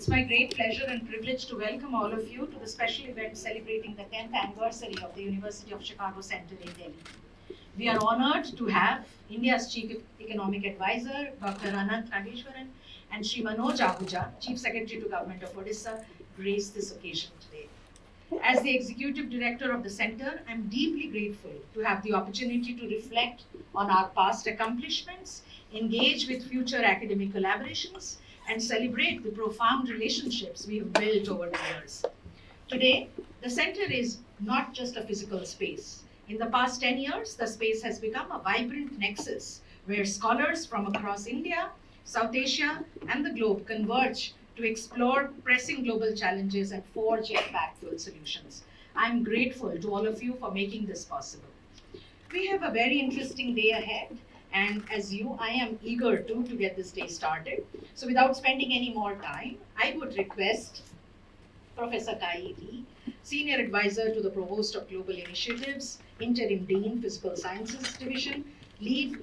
It's my great pleasure and privilege to welcome all of you to the special event celebrating the 10th anniversary of the University of Chicago Center in Delhi. We are honored to have India's Chief Economic Advisor, Dr. Anant Nageshwaran, and Shri Manoj Ahuja, Chief Secretary to Government of Odisha, grace this occasion today. As the Executive Director of the Center, I'm deeply grateful to have the opportunity to reflect on our past accomplishments, engage with future academic collaborations, and celebrate the profound relationships we have built over the years. Today, the Center is not just a physical space. In the past 10 years, the space has become a vibrant nexus where scholars from across India, South Asia, and the globe converge to explore pressing global challenges and forge impactful solutions. I'm grateful to all of you for making this possible. We have a very interesting day ahead, and as you, I am eager to get this day started. So without spending any more time, I would request Professor Kai Lee, Senior Advisor to the Provost of Global Initiatives, Interim Dean, Physical Sciences Division, David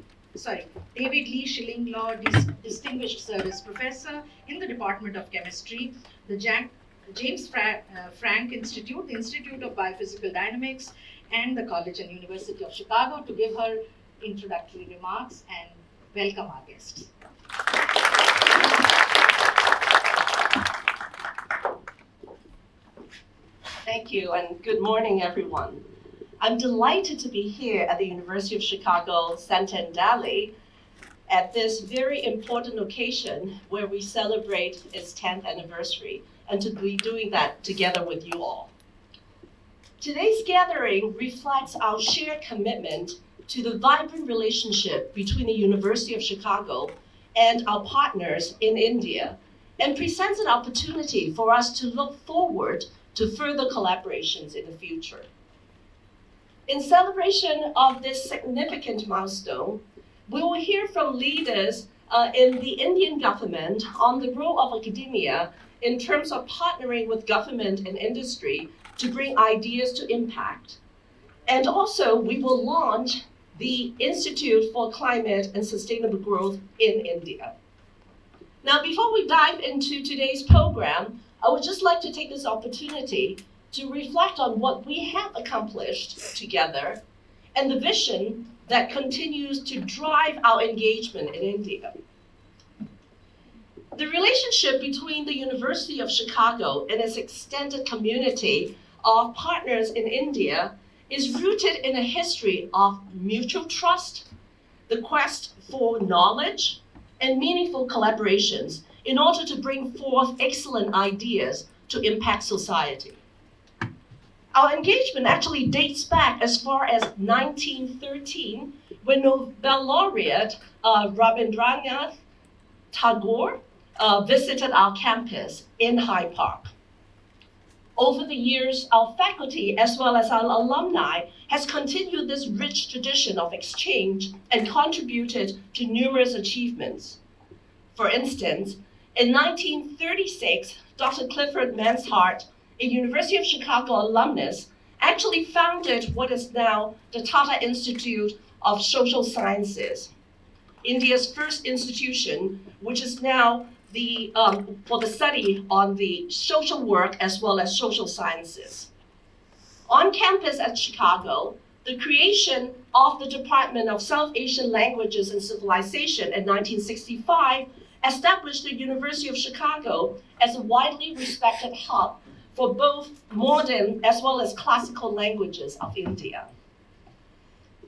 Lee Schilling-Law, Distinguished Service Professor in the Department of Chemistry, the James Franck Institute, the Institute of Biophysical Dynamics, and the College and University of Chicago to give her introductory remarks and welcome our guests. Thank you, and good morning, everyone. I'm delighted to be here at the University of Chicago Center in Delhi at this very important occasion where we celebrate its 10th anniversary, and to be doing that together with you all. Today's gathering reflects our shared commitment to the vibrant relationship between the University of Chicago and our partners in India, and presents an opportunity for us to look forward to further collaborations in the future. In celebration of this significant milestone, we will hear from leaders in the Indian government on the role of academia in terms of partnering with government and industry to bring ideas to impact. And also, we will launch the Institute for Climate and Sustainable Growth in India. Now, before we dive into today's program, I would just like to take this opportunity to reflect on what we have accomplished together and the vision that continues to drive our engagement in India. The relationship between the University of Chicago and its extended community of partners in India is rooted in a history of mutual trust, the quest for knowledge, and meaningful collaborations in order to bring forth excellent ideas to impact society. Our engagement actually dates back as far as 1913, when Nobel laureate Rabindranath Tagore visited our campus in Hyde Park. Over the years, our faculty as well as our alumni has continued this rich tradition of exchange and contributed to numerous achievements. For instance, in 1936, Dr. Clifford Mansart, a University of Chicago alumnus, actually founded what is now the Tata Institute of Social Sciences, India's first institution, which is now for the study on the social work as well as social sciences. On campus at Chicago, the creation of the Department of South Asian Languages and Civilization in 1965 established the University of Chicago as a widely respected hub for both modern as well as classical languages of India.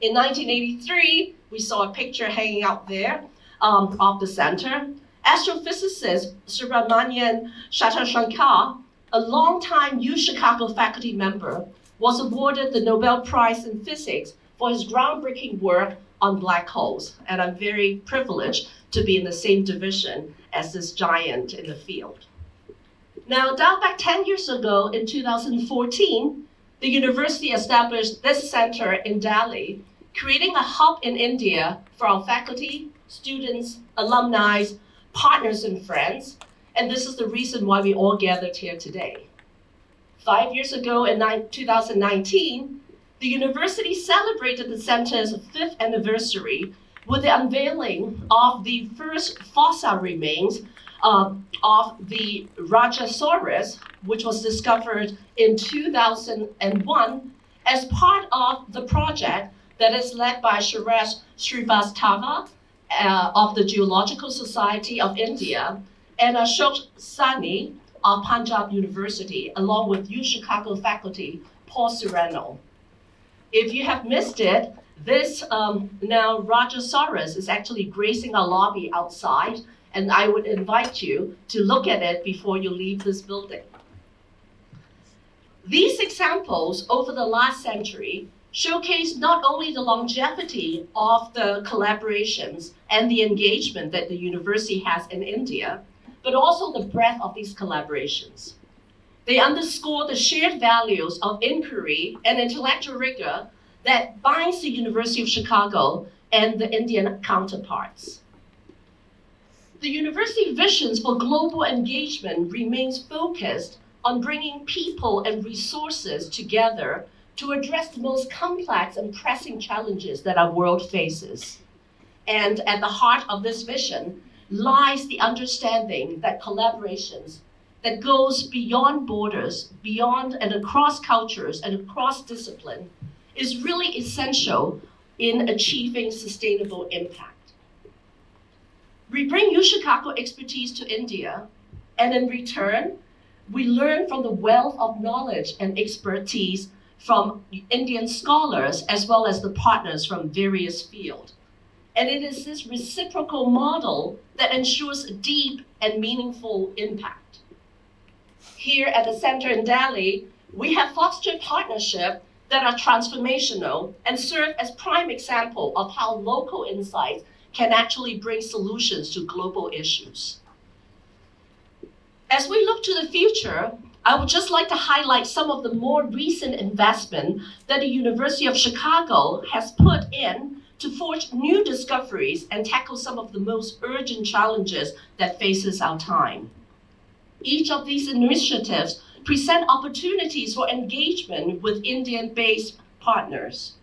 In 1983, we saw a picture hanging out there of the center. Astrophysicist Subramanian Shankar, a longtime UChicago faculty member, was awarded the Nobel Prize in Physics for his groundbreaking work on black holes, and I'm very privileged to be in the same division as this giant in the field. Now, down back 10 years ago in 2014, the university established this center in Delhi, creating a hub in India for our faculty, students, alumni, partners, and friends, and this is the reason why we all gathered here today. 5 years ago in 2019, the university celebrated the center's 5th anniversary with the unveiling of the first fossil remains of the Rajasaurus, which was discovered in 2001 as part of the project that is led by Suresh Srivastava of the Geological Society of India and Ashok Sani of Punjab University, along with UChicago faculty Paul Sereno. If you have missed it, this now Rajasaurus is actually gracing our lobby outside, and I would invite you to look at it before you leave this building. These examples over the last century showcase not only the longevity of the collaborations and the engagement that the university has in India, but also the breadth of these collaborations. They underscore the shared values of inquiry and intellectual rigor that binds the University of Chicago and the Indian counterparts. The university visions for global engagement remains focused on bringing people and resources together to address the most complex and pressing challenges that our world faces. And at the heart of this vision lies the understanding that collaborations that goes beyond borders, beyond and across cultures and across discipline is really essential in achieving sustainable impact. We bring UChicago expertise to India, and in return, we learn from the wealth of knowledge and expertise from Indian scholars as well as the partners from various fields. And it is this reciprocal model that ensures deep and meaningful impact. Here at the center in Delhi, we have fostered partnerships that are transformational and serve as prime example of how local insights can actually bring solutions to global issues. As we look to the future, I would just like to highlight some of the more recent investment that the University of Chicago has put in to forge new discoveries and tackle some of the most urgent challenges that faces our time. Each of these initiatives present opportunities for engagement with Indian-based partners.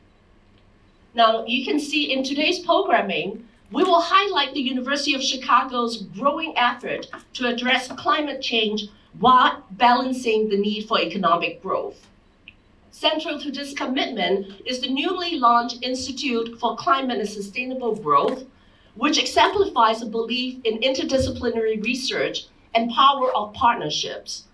Now, you can see in today's programming, we will highlight the University of Chicago's growing effort to address climate change while balancing the need for economic growth. Central to this commitment is the newly launched Institute for Climate and Sustainable Growth, which exemplifies a belief in interdisciplinary research and power of partnerships.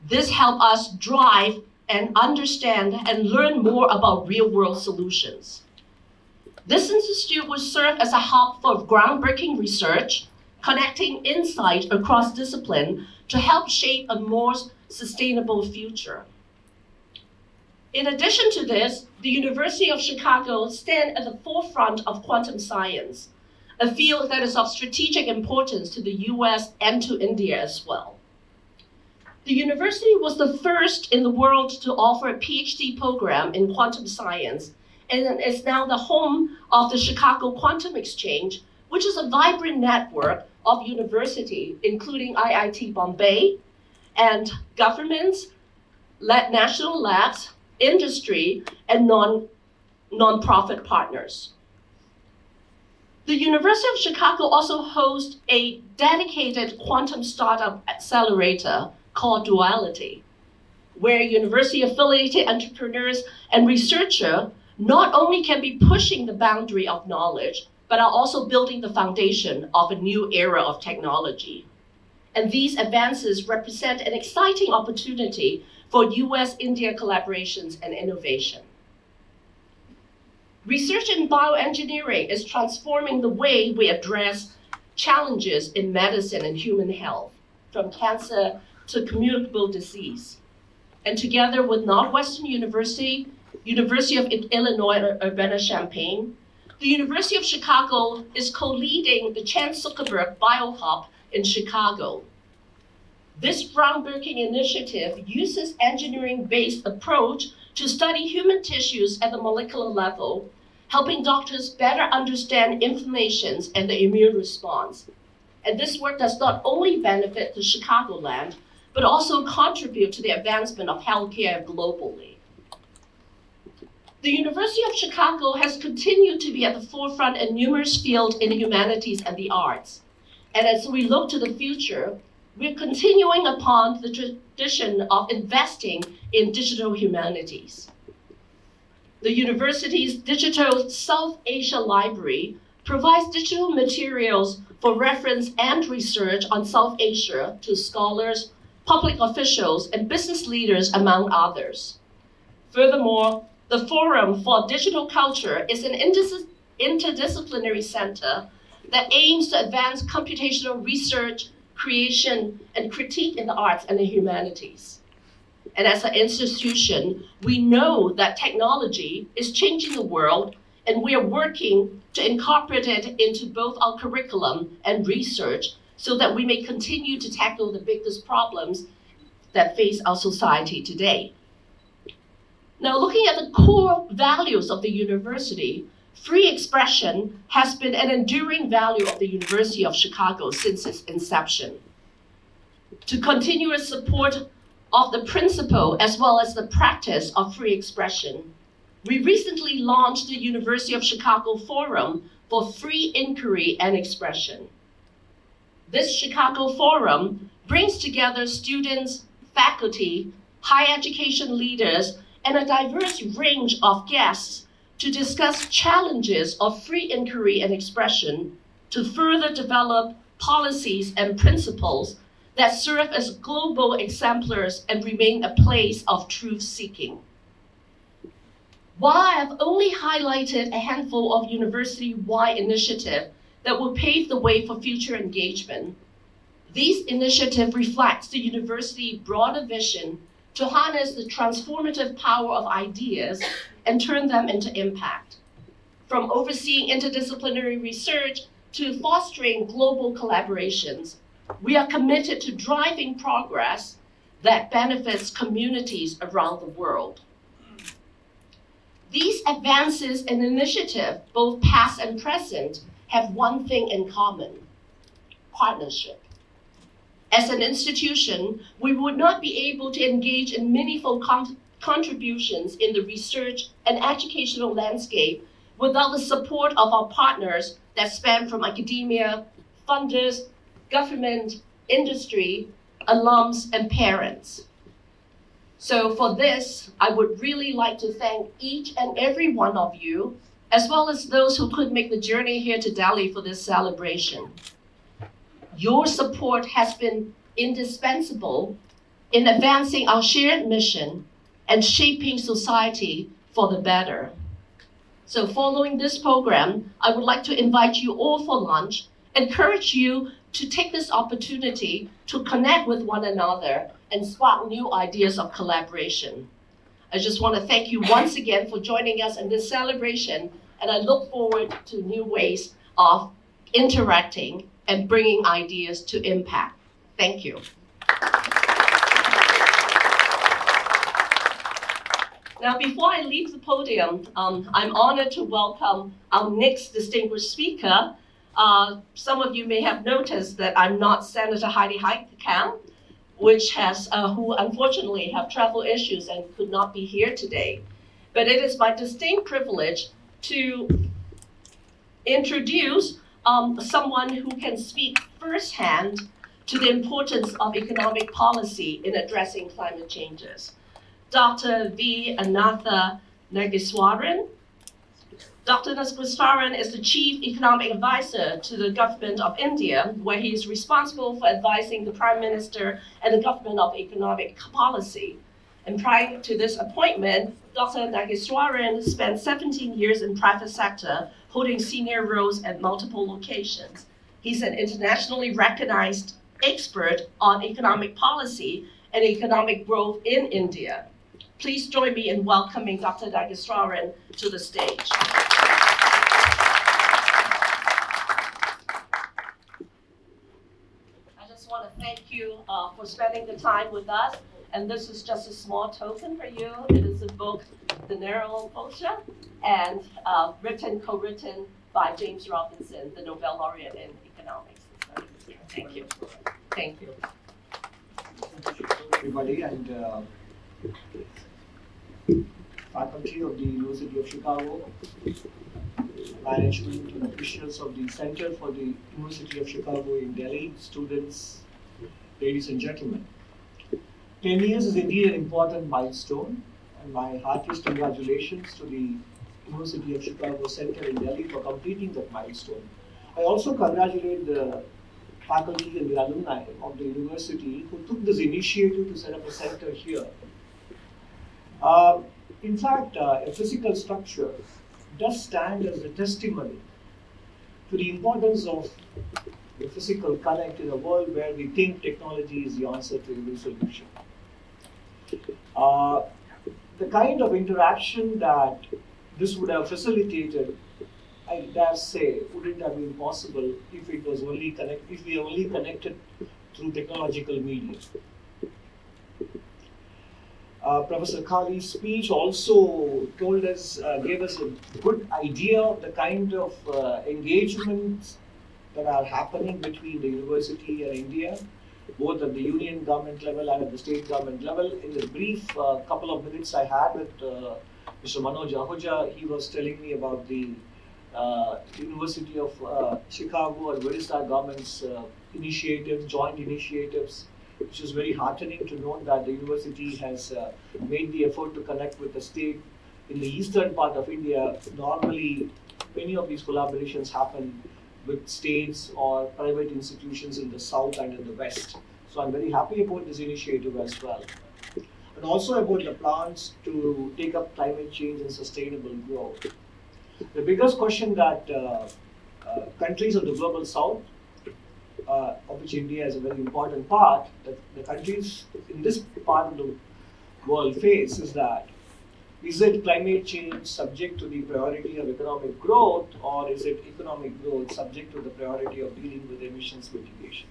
This helps us drive and understand and learn more about real-world solutions. This institute will serve as a hub for groundbreaking research, connecting insight across discipline to help shape a more sustainable future. In addition to this, the University of Chicago stands at the forefront of quantum science, a field that is of strategic importance to the US and to India as well. The university was the first in the world to offer a PhD program in quantum science and is now the home of the Chicago Quantum Exchange, which is a vibrant network of universities, including IIT Bombay, and governments, national labs, industry, and non-profit partners. The University of Chicago also hosts a dedicated quantum startup accelerator called Duality, where university-affiliated entrepreneurs and researchers not only can be pushing the boundary of knowledge, but are also building the foundation of a new era of technology. And these advances represent an exciting opportunity for US-India collaborations and innovation. Research in bioengineering is transforming the way we address challenges in medicine and human health, from cancer to communicable disease. And together with Northwestern University, University of Illinois at Urbana-Champaign, the University of Chicago is co-leading the Chan Zuckerberg BioHub in Chicago. This groundbreaking initiative uses engineering-based approach to study human tissues at the molecular level, helping doctors better understand inflammations and the immune response. And this work does not only benefit the Chicagoland, but also contribute to the advancement of healthcare globally. The University of Chicago has continued to be at the forefront in numerous fields in the humanities and the arts. And as we look to the future, we're continuing upon the tradition of investing in digital humanities. The university's digital South Asia Library provides digital materials for reference and research on South Asia to scholars, public officials, and business leaders, among others. Furthermore, the Forum for Digital Culture is an interdisciplinary center that aims to advance computational research, creation, and critique in the arts and the humanities. And as an institution, we know that technology is changing the world, and we are working to incorporate it into both our curriculum and research so that we may continue to tackle the biggest problems that face our society today. Now, looking at the core values of the university, free expression has been an enduring value of the University of Chicago since its inception. To continuous support of the principle as well as the practice of free expression, we recently launched the University of Chicago Forum for Free Inquiry and Expression. This Chicago Forum brings together students, faculty, higher education leaders, and a diverse range of guests to discuss challenges of free inquiry and expression to further develop policies and principles that serve as global exemplars and remain a place of truth-seeking. While I have only highlighted a handful of university-wide initiatives that will pave the way for future engagement, these initiatives reflect the university's broader vision to harness the transformative power of ideas and turn them into impact. From overseeing interdisciplinary research to fostering global collaborations, we are committed to driving progress that benefits communities around the world. These advances and initiatives, both past and present, have one thing in common: partnership. As an institution, we would not be able to engage in meaningful contributions in the research and educational landscape without the support of our partners that span from academia, funders, government, industry, alums, and parents. So for this, I would really like to thank each and every one of you, as well as those who could make the journey here to Delhi for this celebration. Your support has been indispensable in advancing our shared mission and shaping society for the better. So following this program, I would like to invite you all for lunch, encourage you to take this opportunity to connect with one another and spark new ideas of collaboration. I just want to thank you once again for joining us in this celebration, and I look forward to new ways of interacting and bringing ideas to impact. Thank you. Now, before I leave the podium, I'm honored to welcome our next distinguished speaker. Some of you may have noticed that I'm not Senator Heidi Heitkamp, who unfortunately have travel issues and could not be here today. But it is my distinct privilege to introduce someone who can speak firsthand to the importance of economic policy in addressing climate changes. Dr. V. Anantha Nageswaran. Dr. Nageswaran is the Chief Economic Advisor to the Government of India, where he is responsible for advising the Prime Minister and the Government of Economic Policy. And prior to this appointment, Dr. Nageswaran spent 17 years in private sector, holding senior roles at multiple locations. He's an internationally recognized expert on economic policy and economic growth in India. Please join me in welcoming Dr. Nageswaran to the stage. I just want to thank you for spending the time with us. And this is just a small token for you. It is a book, The Narrow Posture, and co-written by James Robinson, the Nobel laureate in economics. Thank you. Thank you. Everybody, and faculty of the University of Chicago. management and officials of the Center for the University of Chicago in Delhi, students, ladies and gentlemen. 10 years is indeed an important milestone, and my heartiest congratulations to the University of Chicago Center in Delhi for completing that milestone. I also congratulate the faculty and the alumni of the university who took this initiative to set up a center here. In fact, a physical structure does stand as a testimony to the importance of the physical connect in a world where we think technology is the answer to every solution. The kind of interaction that this would have facilitated, I dare say, wouldn't have been possible if it was only if we only connected through technological media. Professor Kali's speech also told us, gave us a good idea of the kind of engagements that are happening between the university and India, both at the union government level and at the state government level. In the brief couple of minutes I had with Mr. Manoj Ahuja, he was telling me about the University of Chicago and Odisha government's initiatives, joint initiatives, which is very heartening to note that the university has made the effort to connect with the state in the eastern part of India. Normally, many of these collaborations happen with states or private institutions in the south and in the west. So I'm very happy about this initiative as well. And also about the plans to take up climate change and sustainable growth. The biggest question that countries of the global south, of which India is a very important part, that the countries in this part of the world face is that, is it climate change subject to the priority of economic growth, or is it economic growth subject to the priority of dealing with emissions mitigation?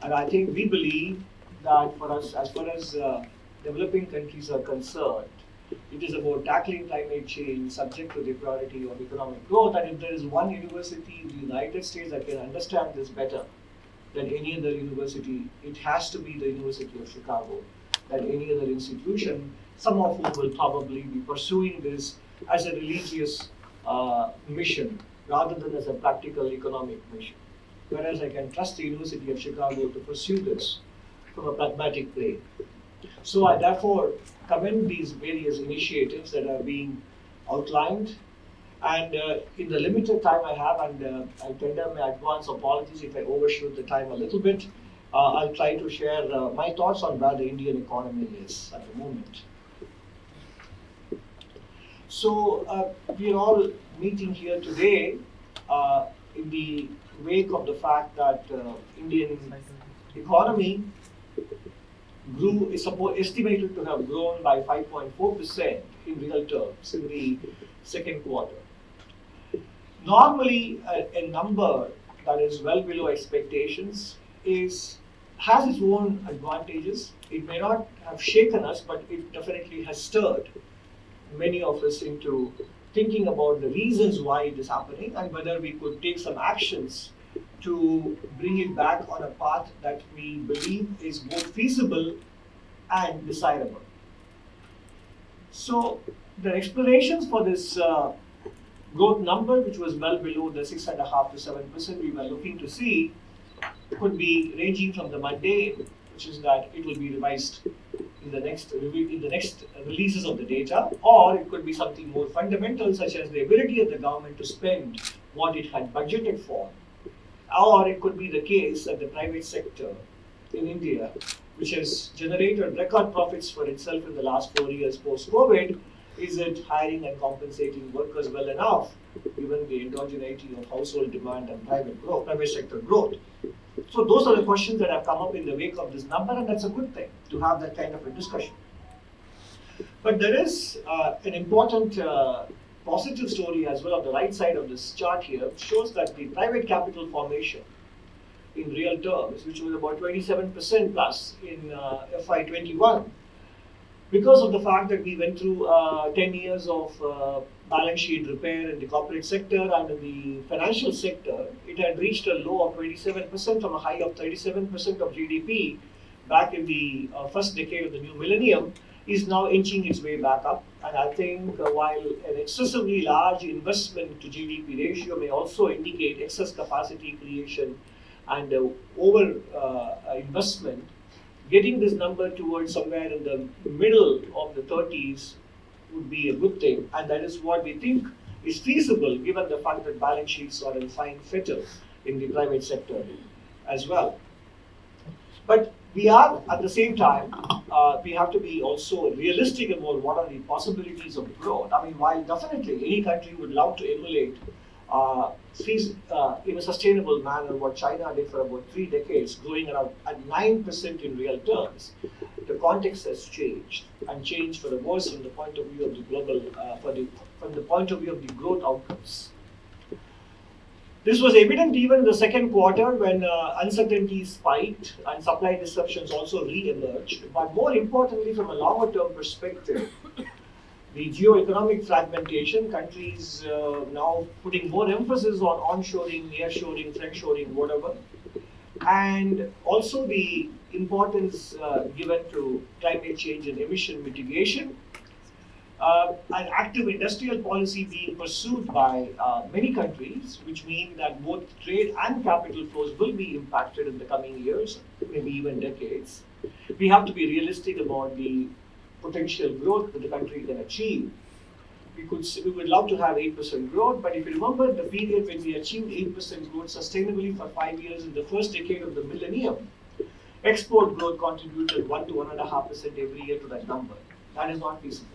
And I think we believe that for us, as far as developing countries are concerned, it is about tackling climate change subject to the priority of economic growth. And if there is one university in the United States that can understand this better than any other university, it has to be the University of Chicago. Than any other institution, some of whom will probably be pursuing this as a religious mission rather than as a practical economic mission. Whereas I can trust the University of Chicago to pursue this from a pragmatic plane. So I therefore commend these various initiatives that are being outlined. And in the limited time I have, and I tender my advance apologies if I overshoot the time a little bit, I'll try to share my thoughts on where the Indian economy is at the moment. So we are all meeting here today in the wake of the fact that Indian economy is estimated to have grown by 5.4% in real terms in the second quarter. Normally, a number that is well below expectations has its own advantages. It may not have shaken us, but it definitely has stirred many of us into thinking about the reasons why it is happening and whether we could take some actions to bring it back on a path that we believe is both feasible and desirable. So the explanations for this growth number, which was well below the 6.5% to 7% we were looking to see, could be ranging from the mundane, which is that it will be revised in the next releases of the data, or it could be something more fundamental, such as the ability of the government to spend what it had budgeted for. Or it could be the case that the private sector in India, which has generated record profits for itself in the last 4 years post-COVID, is it hiring and compensating workers well enough, given the endogeneity of household demand and private sector growth? So those are the questions that have come up in the wake of this number, and that's a good thing to have that kind of a discussion. But there is an important positive story as well on the right side of this chart here. It shows that the private capital formation in real terms, which was about 27% plus in FY21, because of the fact that we went through 10 years of balance sheet repair in the corporate sector and in the financial sector, it had reached a low of 27% from a high of 37% of GDP back in the first decade of the new millennium. is now inching its way back up. And I think while an excessively large investment to GDP ratio may also indicate excess capacity creation and over investment, getting this number towards somewhere in the middle of the 30s would be a good thing. And that is what we think is feasible given the fact that balance sheets are in fine fettle in the private sector as well. But we are, at the same time, we have to be also realistic about what are the possibilities of growth. I mean, while definitely any country would love to emulate in a sustainable manner what China did for about 3 decades, growing around at 9% in real terms, the context has changed, and changed for the worse from the point of view of the global, from the point of view of the growth outcomes. This was evident even in the second quarter when uncertainty spiked and supply disruptions also re-emerged. But more importantly, from a longer-term perspective, the geo-economic fragmentation, countries now putting more emphasis on onshoring, nearshoring, friendshoring, whatever, and also the importance given to climate change and emission mitigation. An active industrial policy being pursued by many countries, which mean that both trade and capital flows will be impacted in the coming years, maybe even decades. We have to be realistic about the potential growth that the country can achieve. We would love to have 8% growth, but if you remember the period when we achieved 8% growth sustainably for 5 years in the first decade of the millennium, export growth contributed 1 to 1.5% every year to that number. That is not feasible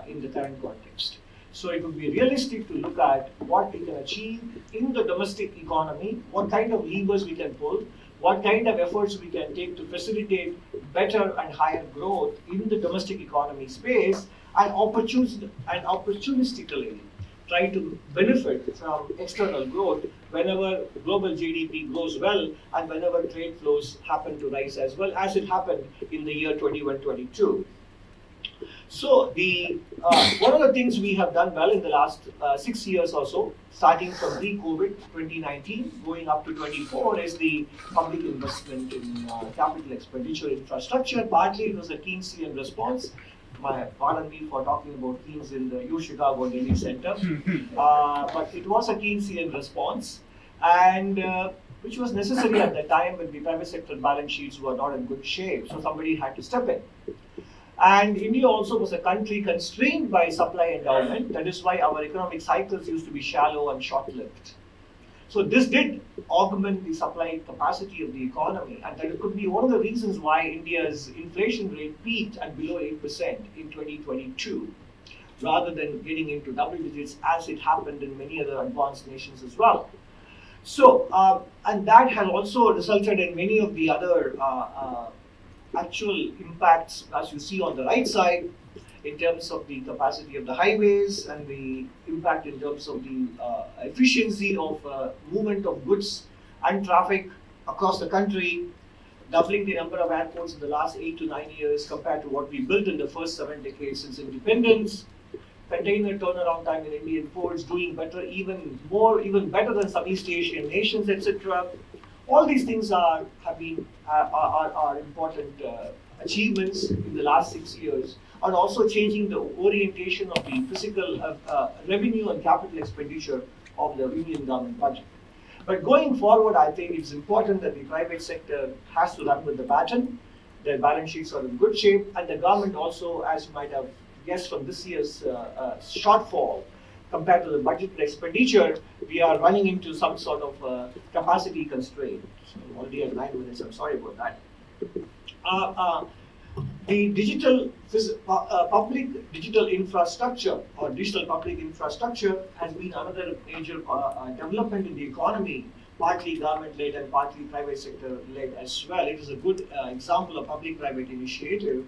in the current context. So it would be realistic to look at what we can achieve in the domestic economy, what kind of levers we can pull, what kind of efforts we can take to facilitate better and higher growth in the domestic economy space, and opportunistically try to benefit from external growth whenever global GDP grows well and whenever trade flows happen to rise as well, as it happened in the year 21-22. So one of the things we have done well in the last 6 years or so, starting from pre-COVID 2019 going up to 24, is the public investment in capital expenditure infrastructure. Partly it was a Keynesian response. Pardon me for talking about Keynes in the UChicago Delhi Center, but it was a Keynesian response, and which was necessary at the time when the private sector balance sheets were not in good shape. So somebody had to step in. And India also was a country constrained by supply endowment. That is why our economic cycles used to be shallow and short-lived. So this did augment the supply capacity of the economy, and that could be one of the reasons why India's inflation rate peaked at below 8% in 2022, rather than getting into double digits as it happened in many other advanced nations as well. So, and that has also resulted in many of the other actual impacts, as you see on the right side, in terms of the capacity of the highways and the impact in terms of the efficiency of movement of goods and traffic across the country, doubling the number of airports in the last 8 to 9 years compared to what we built in the first 7 decades since independence, container turnaround time in Indian ports doing better, even better than some East Asian nations, etc. All these things are important achievements in the last 6 years, and also changing the orientation of the physical revenue and capital expenditure of the Union government budget. But going forward, I think it's important that the private sector has to run with the baton. Their balance sheets are in good shape, and the government also, as you might have guessed from this year's shortfall, compared to the budgeted expenditure, we are running into some sort of capacity constraint. So I'm already at 9 minutes, I'm sorry about that. The public digital infrastructure or digital public infrastructure has been another major development in the economy, partly government-led and partly private sector-led as well. It is a good example of public-private initiative.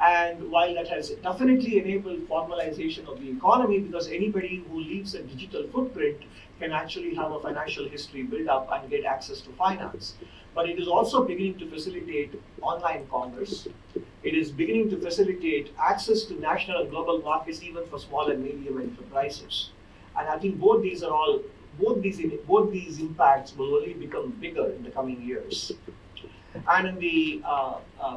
And while that has definitely enabled formalization of the economy, because anybody who leaves a digital footprint can actually have a financial history build up and get access to finance. But it is also beginning to facilitate online commerce. It is beginning to facilitate access to national and global markets even for small and medium enterprises. And I think both these impacts will only become bigger in the coming years. And in the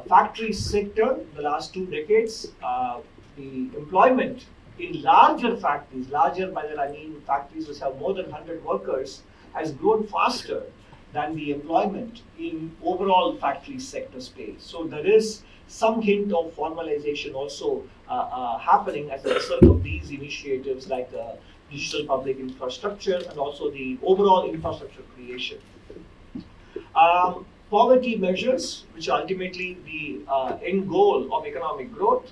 factory sector, the last 2 decades, the employment in larger factories, larger by that I mean factories which have more than 100 workers, has grown faster than the employment in overall factory sector space. So there is some hint of formalization also happening as a result of these initiatives like digital public infrastructure and also the overall infrastructure creation. Poverty measures, which are ultimately the end goal of economic growth,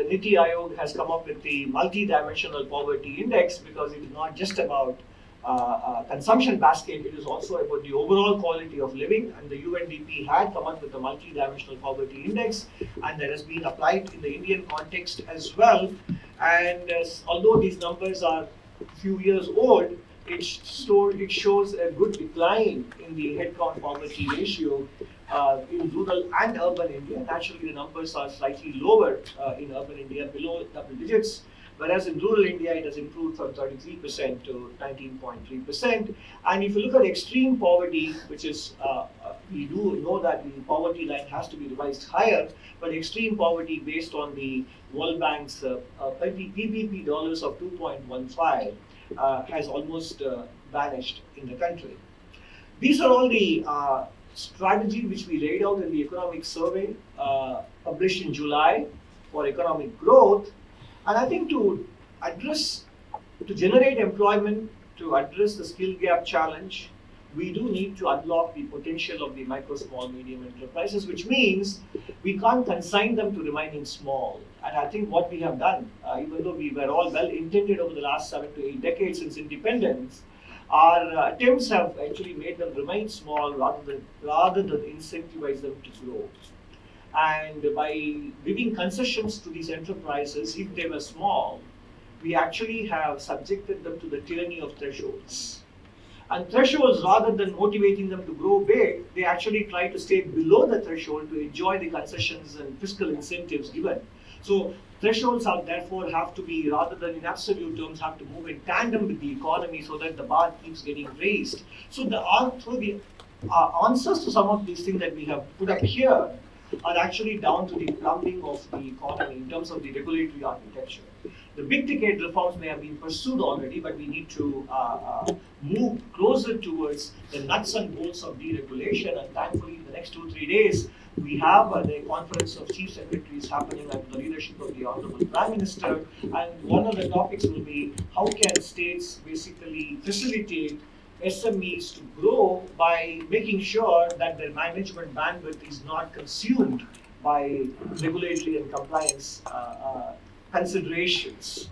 Niti Aayog has come up with the multi-dimensional poverty index because it is not just about consumption basket, it is also about the overall quality of living, and the UNDP had come up with a multi-dimensional poverty index, and that has been applied in the Indian context as well. And although these numbers are a few years old, it shows a good decline in the headcount poverty ratio in rural and urban India. Naturally, the numbers are slightly lower in urban India, below double digits, whereas in rural India, it has improved from 33% to 19.3%. And if you look at extreme poverty, which is, we do know that the poverty line has to be revised higher, but extreme poverty based on the World Bank's PPP dollars of 2.15 has almost vanished in the country. These are all the strategy which we laid out in the economic survey published in July for economic growth. And I think to generate employment, to address the skill gap challenge, we do need to unlock the potential of the micro, small, medium enterprises, which means we can't consign them to remaining small. And I think what we have done, even though we were all well intended over the last 7 to 8 decades since independence, our attempts have actually made them remain small rather than incentivize them to grow. And by giving concessions to these enterprises, if they were small, we actually have subjected them to the tyranny of thresholds. And thresholds, rather than motivating them to grow big, they actually try to stay below the threshold to enjoy the concessions and fiscal incentives given. So thresholds are therefore have to be, rather than in absolute terms, have to move in tandem with the economy so that the bar keeps getting raised. So the answers to some of these things that we have put up here are actually down to the plumbing of the economy in terms of the regulatory architecture. The big ticket reforms may have been pursued already, but we need to move closer towards the nuts and bolts of deregulation. And thankfully, in the next 2-3 days, we have the conference of chief secretaries happening under the leadership of the Honorable Prime Minister. And one of the topics will be how can states basically facilitate SMEs to grow by making sure that their management bandwidth is not consumed by regulatory and compliance considerations.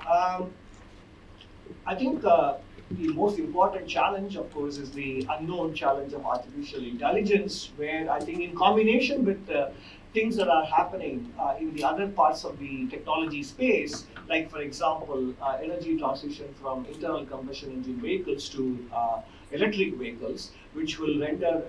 I think the most important challenge, of course, is the unknown challenge of artificial intelligence, where I think in combination with things that are happening in the other parts of the technology space, like for example, energy transition from internal combustion engine vehicles to electric vehicles, which will render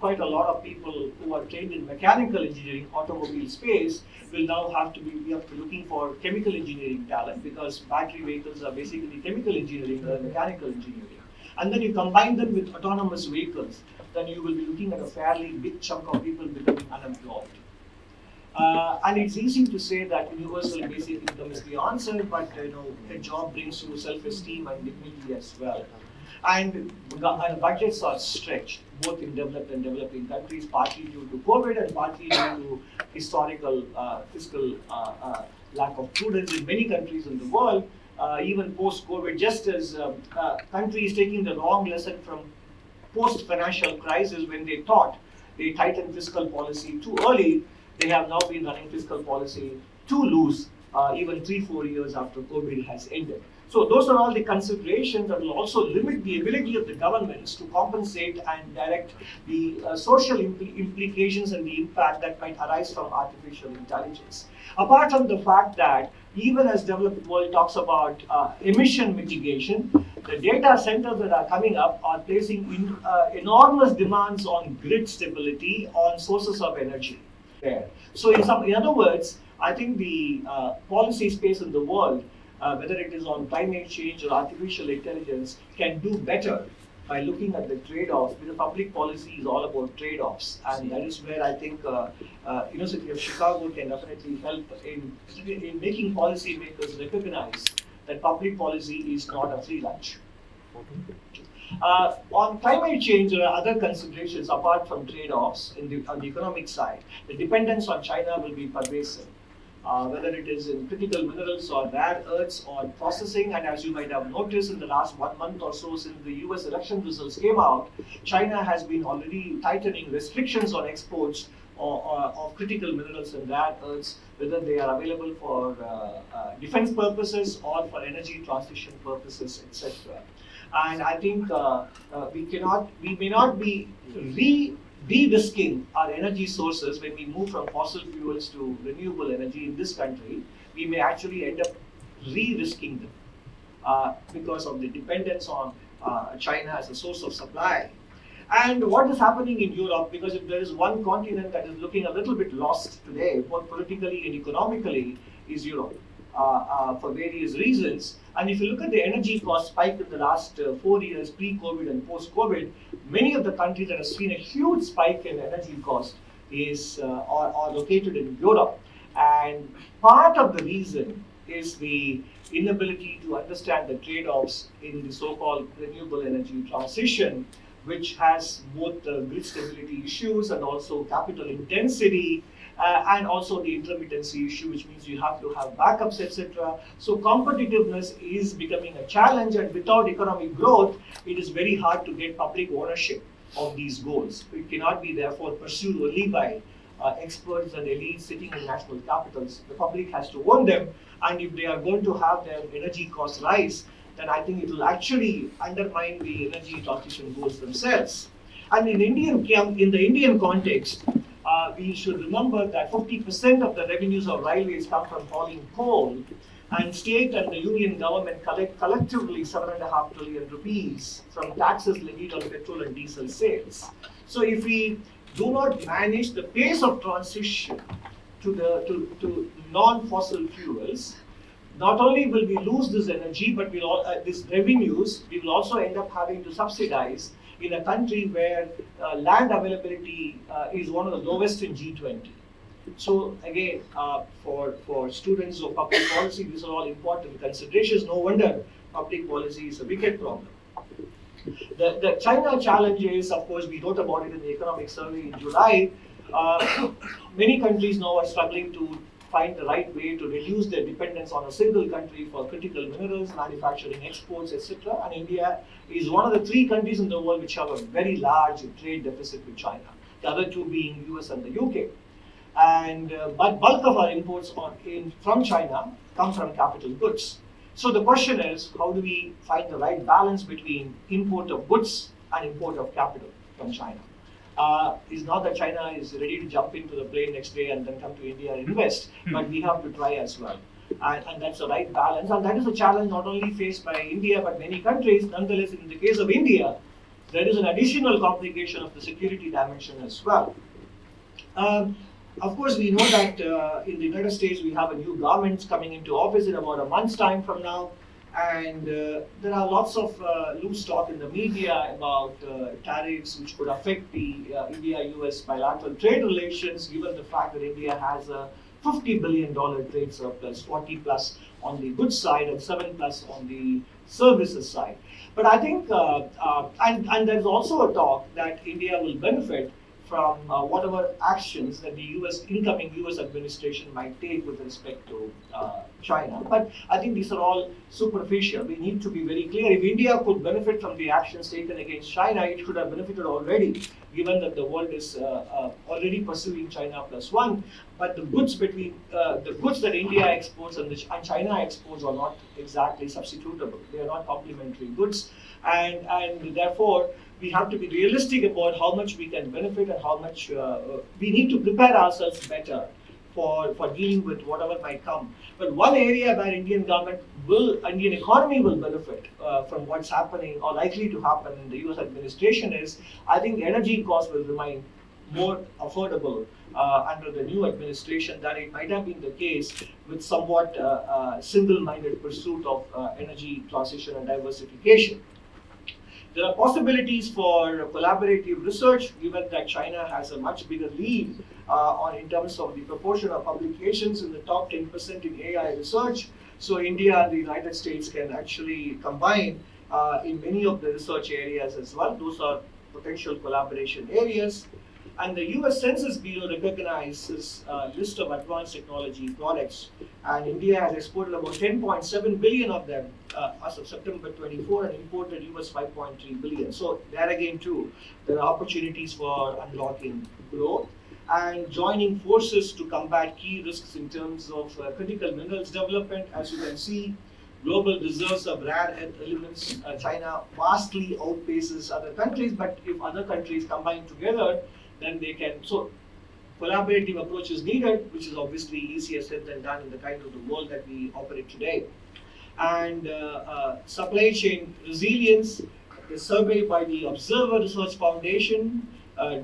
quite a lot of people who are trained in mechanical engineering, automobile space, will now have to be looking for chemical engineering talent, because battery vehicles are basically chemical engineering or mechanical engineering. And then you combine them with autonomous vehicles, then you will be looking at a fairly big chunk of people becoming unemployed. And it's easy to say that universal basic income is the answer, but a job brings you self-esteem and dignity as well. And budgets are stretched, both in developed and developing countries, partly due to COVID and partly due to historical fiscal lack of prudence in many countries in the world. Even post-COVID, just as countries taking the wrong lesson from post-financial crisis when they thought they tightened fiscal policy too early, they have now been running fiscal policy too loose, even 3-4 years after COVID has ended. So those are all the considerations that will also limit the ability of the governments to compensate and direct the social implications and the impact that might arise from artificial intelligence. Apart from the fact that even as developed world talks about emission mitigation, the data centers that are coming up are placing enormous demands on grid stability, on sources of energy there. So in other words, I think the policy space in the world, whether it is on climate change or artificial intelligence, can do better by looking at the trade-offs, because public policy is all about trade-offs, and that is where I think University of Chicago can definitely help in making policymakers recognize that public policy is not a free lunch. On climate change, there are other considerations apart from trade-offs on the economic side. The dependence on China will be pervasive, whether it is in critical minerals or rare earths or processing. And as you might have noticed in the last 1 month or so since the US election results came out, China has been already tightening restrictions on exports of critical minerals and rare earths, whether they are available for defense purposes or for energy transition purposes, etc. And I think we may not be de-risking our energy sources when we move from fossil fuels to renewable energy in this country. We may actually end up re-risking them because of the dependence on China as a source of supply. And what is happening in Europe, because if there is one continent that is looking a little bit lost today, both politically and economically, is Europe. For various reasons. And if you look at the energy cost spike in the last 4 years, pre-COVID and post-COVID, many of the countries that have seen a huge spike in energy cost are located in Europe. And part of the reason is the inability to understand the trade-offs in the so-called renewable energy transition, which has both grid stability issues and also capital intensity, and also the intermittency issue, which means you have to have backups, etc. So competitiveness is becoming a challenge, and without economic growth, it is very hard to get public ownership of these goals. It cannot be therefore pursued only by experts and elites sitting in national capitals. The public has to own them, and if they are going to have their energy costs rise, then I think it will actually undermine the energy transition goals themselves. And in the Indian context, we should remember that 50% of the revenues of railways come from hauling coal, and state and the union government collect collectively 7.5 trillion rupees from taxes levied on petrol and diesel sales. So if we do not manage the pace of transition to non-fossil fuels, not only will we lose this energy, but these revenues, we will also end up having to subsidize in a country where land availability is one of the lowest in G20. So again, for students of public policy, these are all important considerations. No wonder public policy is a wicked problem. The China challenge is, of course, we wrote about it in the economic survey in July. Many countries now are struggling to find the right way to reduce their dependence on a single country for critical minerals, manufacturing, exports, etc. And India is one of the 3 countries in the world which have a very large trade deficit with China, the other 2 being US and the UK. And but bulk of our imports from China come from capital goods. So the question is, how do we find the right balance between import of goods and import of capital from China? It's not that China is ready to jump into the plane next day and then come to India and invest, but we have to try as well. And that's the right balance. And that is a challenge not only faced by India, but many countries. Nonetheless, in the case of India, there is an additional complication of the security dimension as well. Of course, we know that in the United States, we have a new government coming into office in about a month's time from now. And there are lots of loose talk in the media about tariffs which could affect the India-US bilateral trade relations, given the fact that India has a $50 billion trade surplus, 40 plus on the goods side and 7 plus on the services side. But I think, and there's also a talk that India will benefit from whatever actions that the incoming US administration might take with respect to China. But I think these are all superficial. We need to be very clear. If India could benefit from the actions taken against China, it should have benefited already, given that the world is already pursuing China plus one. But the goods that India exports and China exports are not exactly substitutable. They are not complementary goods, and therefore we have to be realistic about how much we can benefit and how much we need to prepare ourselves better for dealing with whatever might come. But one area where Indian economy will benefit from what's happening or likely to happen in the US administration is, I think energy costs will remain more affordable under the new administration than it might have been the case with somewhat single-minded pursuit of energy transition and diversification. There are possibilities for collaborative research, given that China has a much bigger lead in terms of the proportion of publications in the top 10% in AI research. So India and the United States can actually combine in many of the research areas as well. Those are potential collaboration areas. And the US Census Bureau recognizes a list of advanced technology products, and India has exported about 10.7 billion of them as of September 24 and imported US 5.3 billion. So there again too, there are opportunities for unlocking growth and joining forces to combat key risks in terms of critical minerals development. As you can see, global reserves of rare earth elements, China vastly outpaces other countries, but if other countries combine together, then they can, so collaborative approach is needed, which is obviously easier said than done in the kind of the world that we operate today. And supply chain resilience, the survey by the Observer Research Foundation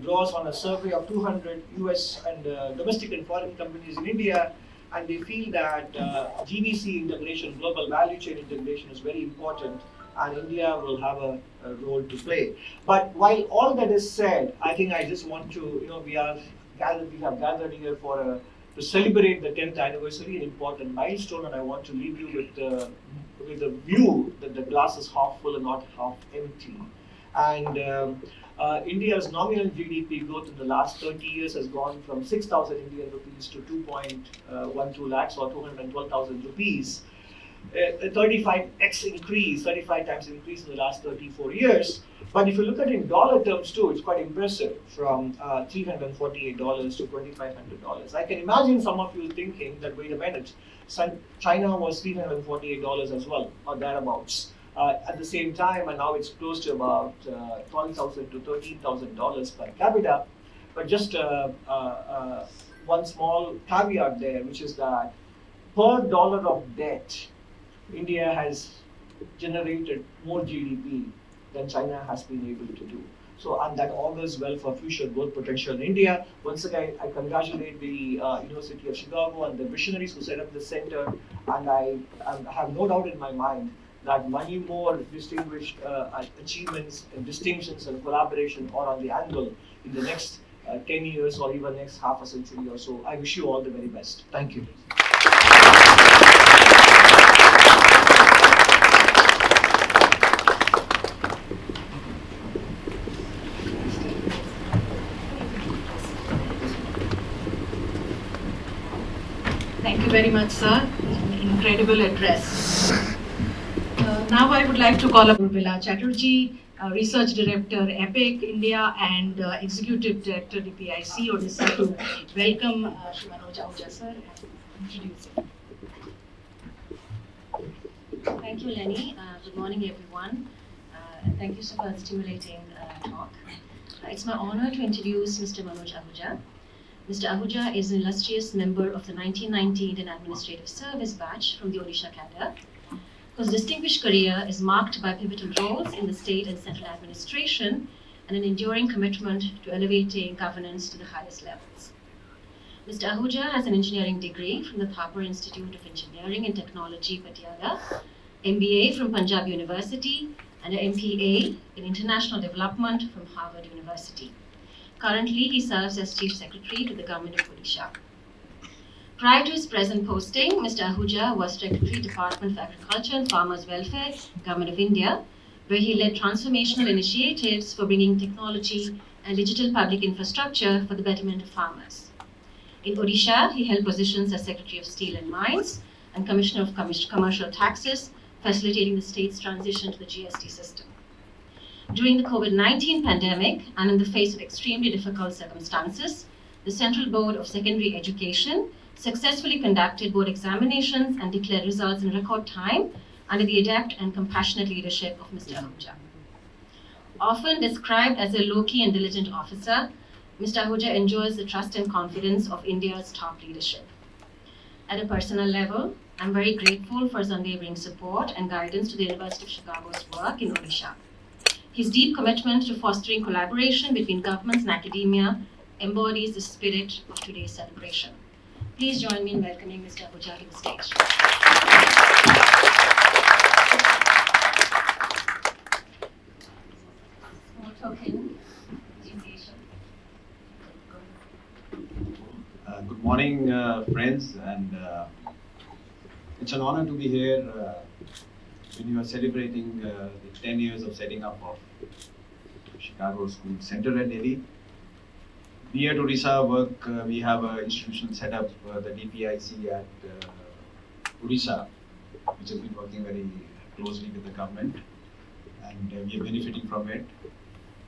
draws on a survey of 200 US and domestic and foreign companies in India, and they feel that GVC integration, global value chain integration, is very important, and India will have a role to play. But while all that is said, I think I just want to, we have gathered here to celebrate the 10th anniversary, an important milestone, and I want to leave you with the view that the glass is half full and not half empty. And India's nominal GDP growth in the last 30 years has gone from 6,000 Indian rupees to 2.12 lakhs or 212,000 rupees. A 35x increase, 35 times increase in the last 34 years. But if you look at it in dollar terms too, it's quite impressive, from $348 to $2,500. I can imagine some of you thinking that, wait a minute, China was $348 as well, or thereabouts, at the same time, and now it's close to about $12,000 to $13,000 per capita. But just one small caveat there, which is that per dollar of debt, India has generated more GDP than China has been able to do. So, and that augurs well for future growth potential in India. Once again, I congratulate the University of Chicago and the visionaries who set up the center, and I have no doubt in my mind that many more distinguished achievements and distinctions and collaboration are on the anvil in the next 10 years or even next half a century or so. I wish you all the very best. Thank you. Thank you very much, sir. An incredible address. Now I would like to call upon Vila Chatterjee, Research Director, EPIC India, and Executive Director, DPIC, Odisha, to welcome Shri Manoj Ahuja, sir, and introduce him. Thank you, Lenny. Good morning, everyone. And thank you so for a stimulating talk. It's my honor to introduce Mr. Manoj Ahuja. Mr. Ahuja is an illustrious member of the 1990 Indian Administrative Service batch from the Odisha cadre, whose distinguished career is marked by pivotal roles in the state and central administration and an enduring commitment to elevating governance to the highest levels. Mr. Ahuja has an engineering degree from the Thapar Institute of Engineering and Technology, Patiala, MBA from Punjab University, and an MPA in International Development from Harvard University. Currently, he serves as Chief Secretary to the Government of Odisha. Prior to his present posting, Mr. Ahuja was Secretary, Department for Agriculture and Farmers Welfare, Government of India, where he led transformational initiatives for bringing technology and digital public infrastructure for the betterment of farmers. In Odisha, he held positions as Secretary of Steel and Mines and Commissioner of Commercial Taxes, facilitating the state's transition to the GST system. During the COVID-19 pandemic, and in the face of extremely difficult circumstances, the Central Board of Secondary Education successfully conducted board examinations and declared results in record time under the adept and compassionate leadership of Mr. Ahuja. Often described as a low-key and diligent officer, Mr. Ahuja enjoys the trust and confidence of India's top leadership. At a personal level, I'm very grateful for his unwavering support and guidance to the University of Chicago's work in Odisha. His deep commitment to fostering collaboration between governments and academia embodies the spirit of today's celebration. Please join me in welcoming Mr. Ahuja to the stage. Koken, education. Good morning, friends, and it's an honor to be here when you are celebrating the 10 years of setting up of Chicago School Center at Delhi. We at Odisha work, we have an institution set up, the DPIC at Odisha, which has been working very closely with the government, and we are benefiting from it.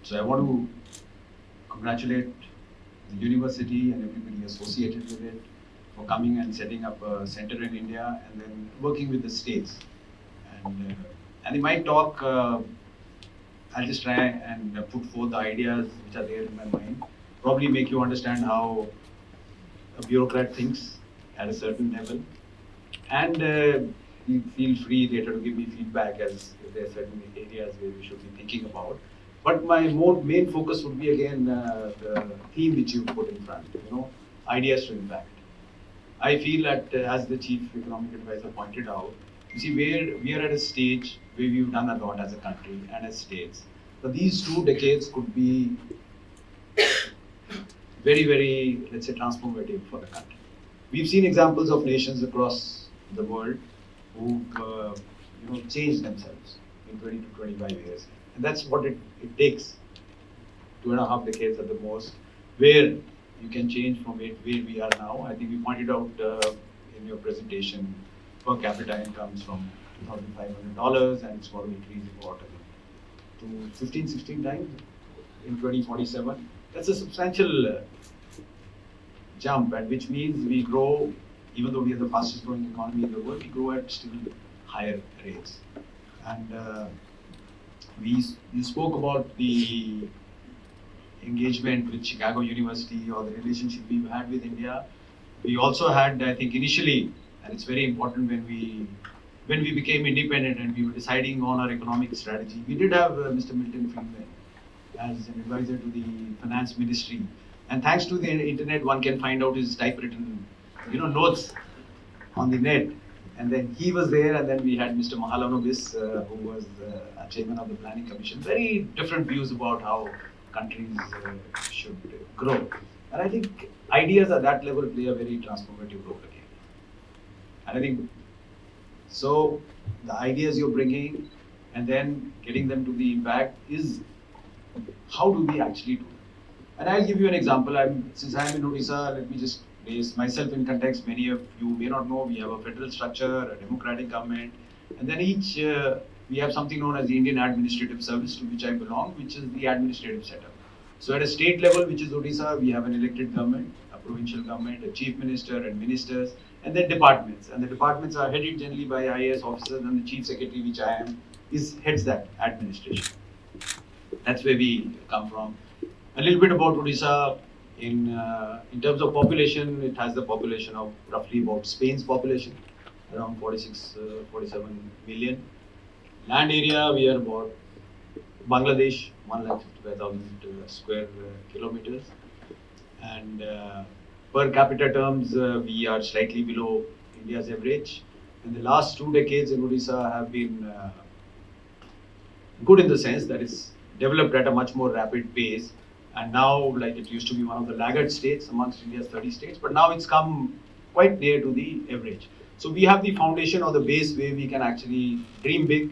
So I want to congratulate the university and everybody associated with it for coming and setting up a center in India and then working with the states. And in my talk, I'll just try and put forth the ideas which are there in my mind, probably make you understand how a bureaucrat thinks at a certain level. And you feel free later to give me feedback as if there are certain areas where we should be thinking about. But my main focus would be again the theme which you put in front, ideas to impact. I feel that as the Chief Economic Advisor pointed out, you see we are at a stage where we've done a lot as a country and as states. But these 2 decades could be very, very, let's say, transformative for the country. We've seen examples of nations across the world who've changed themselves in 20 to 25 years. And that's what it takes, 2.5 decades at the most, where you can change from where we are now. I think we pointed out in your presentation, per capita incomes from $2,500 and it's going to increase to 15, 16 times in 2047. That's a substantial jump, and which means we grow, even though we are the fastest growing economy in the world, we grow at still higher rates. And you spoke about the engagement with Chicago University or the relationship we've had with India. We also had, I think, initially, and it's very important when we became independent and we were deciding on our economic strategy, we did have Mr. Milton Friedman as an advisor to the finance ministry. And thanks to the internet, one can find out his typewritten, notes on the net. And then he was there, and then we had Mr. Mahalanobis, who was chairman of the Planning Commission. Very different views about how countries should grow. And I think ideas at that level play a very transformative role again. And I think, so the ideas you're bringing and then getting them to the impact is, how do we actually do it? And I'll give you an example. Since I'm in Odisha, let me just place myself in context. Many of you may not know, we have a federal structure, a democratic government, and then we have something known as the Indian Administrative Service, to which I belong, which is the administrative setup. So at a state level, which is Odisha, we have an elected government, a provincial government, a chief minister and ministers, and then departments. And the departments are headed generally by IAS officers, and the chief secretary, which I am, heads that administration. That's where we come from. A little bit about Odisha. In terms of population, it has the population of roughly about Spain's population, around 46, 47 million. Land area, we are about Bangladesh, 1,55,000 square kilometers. And per capita terms, we are slightly below India's average. And the last 2 decades in Odisha have been good in the sense that it's developed at a much more rapid pace. And now, like, it used to be one of the laggard states amongst India's 30 states, but now it's come quite near to the average. So we have the foundation or the base where we can actually dream big,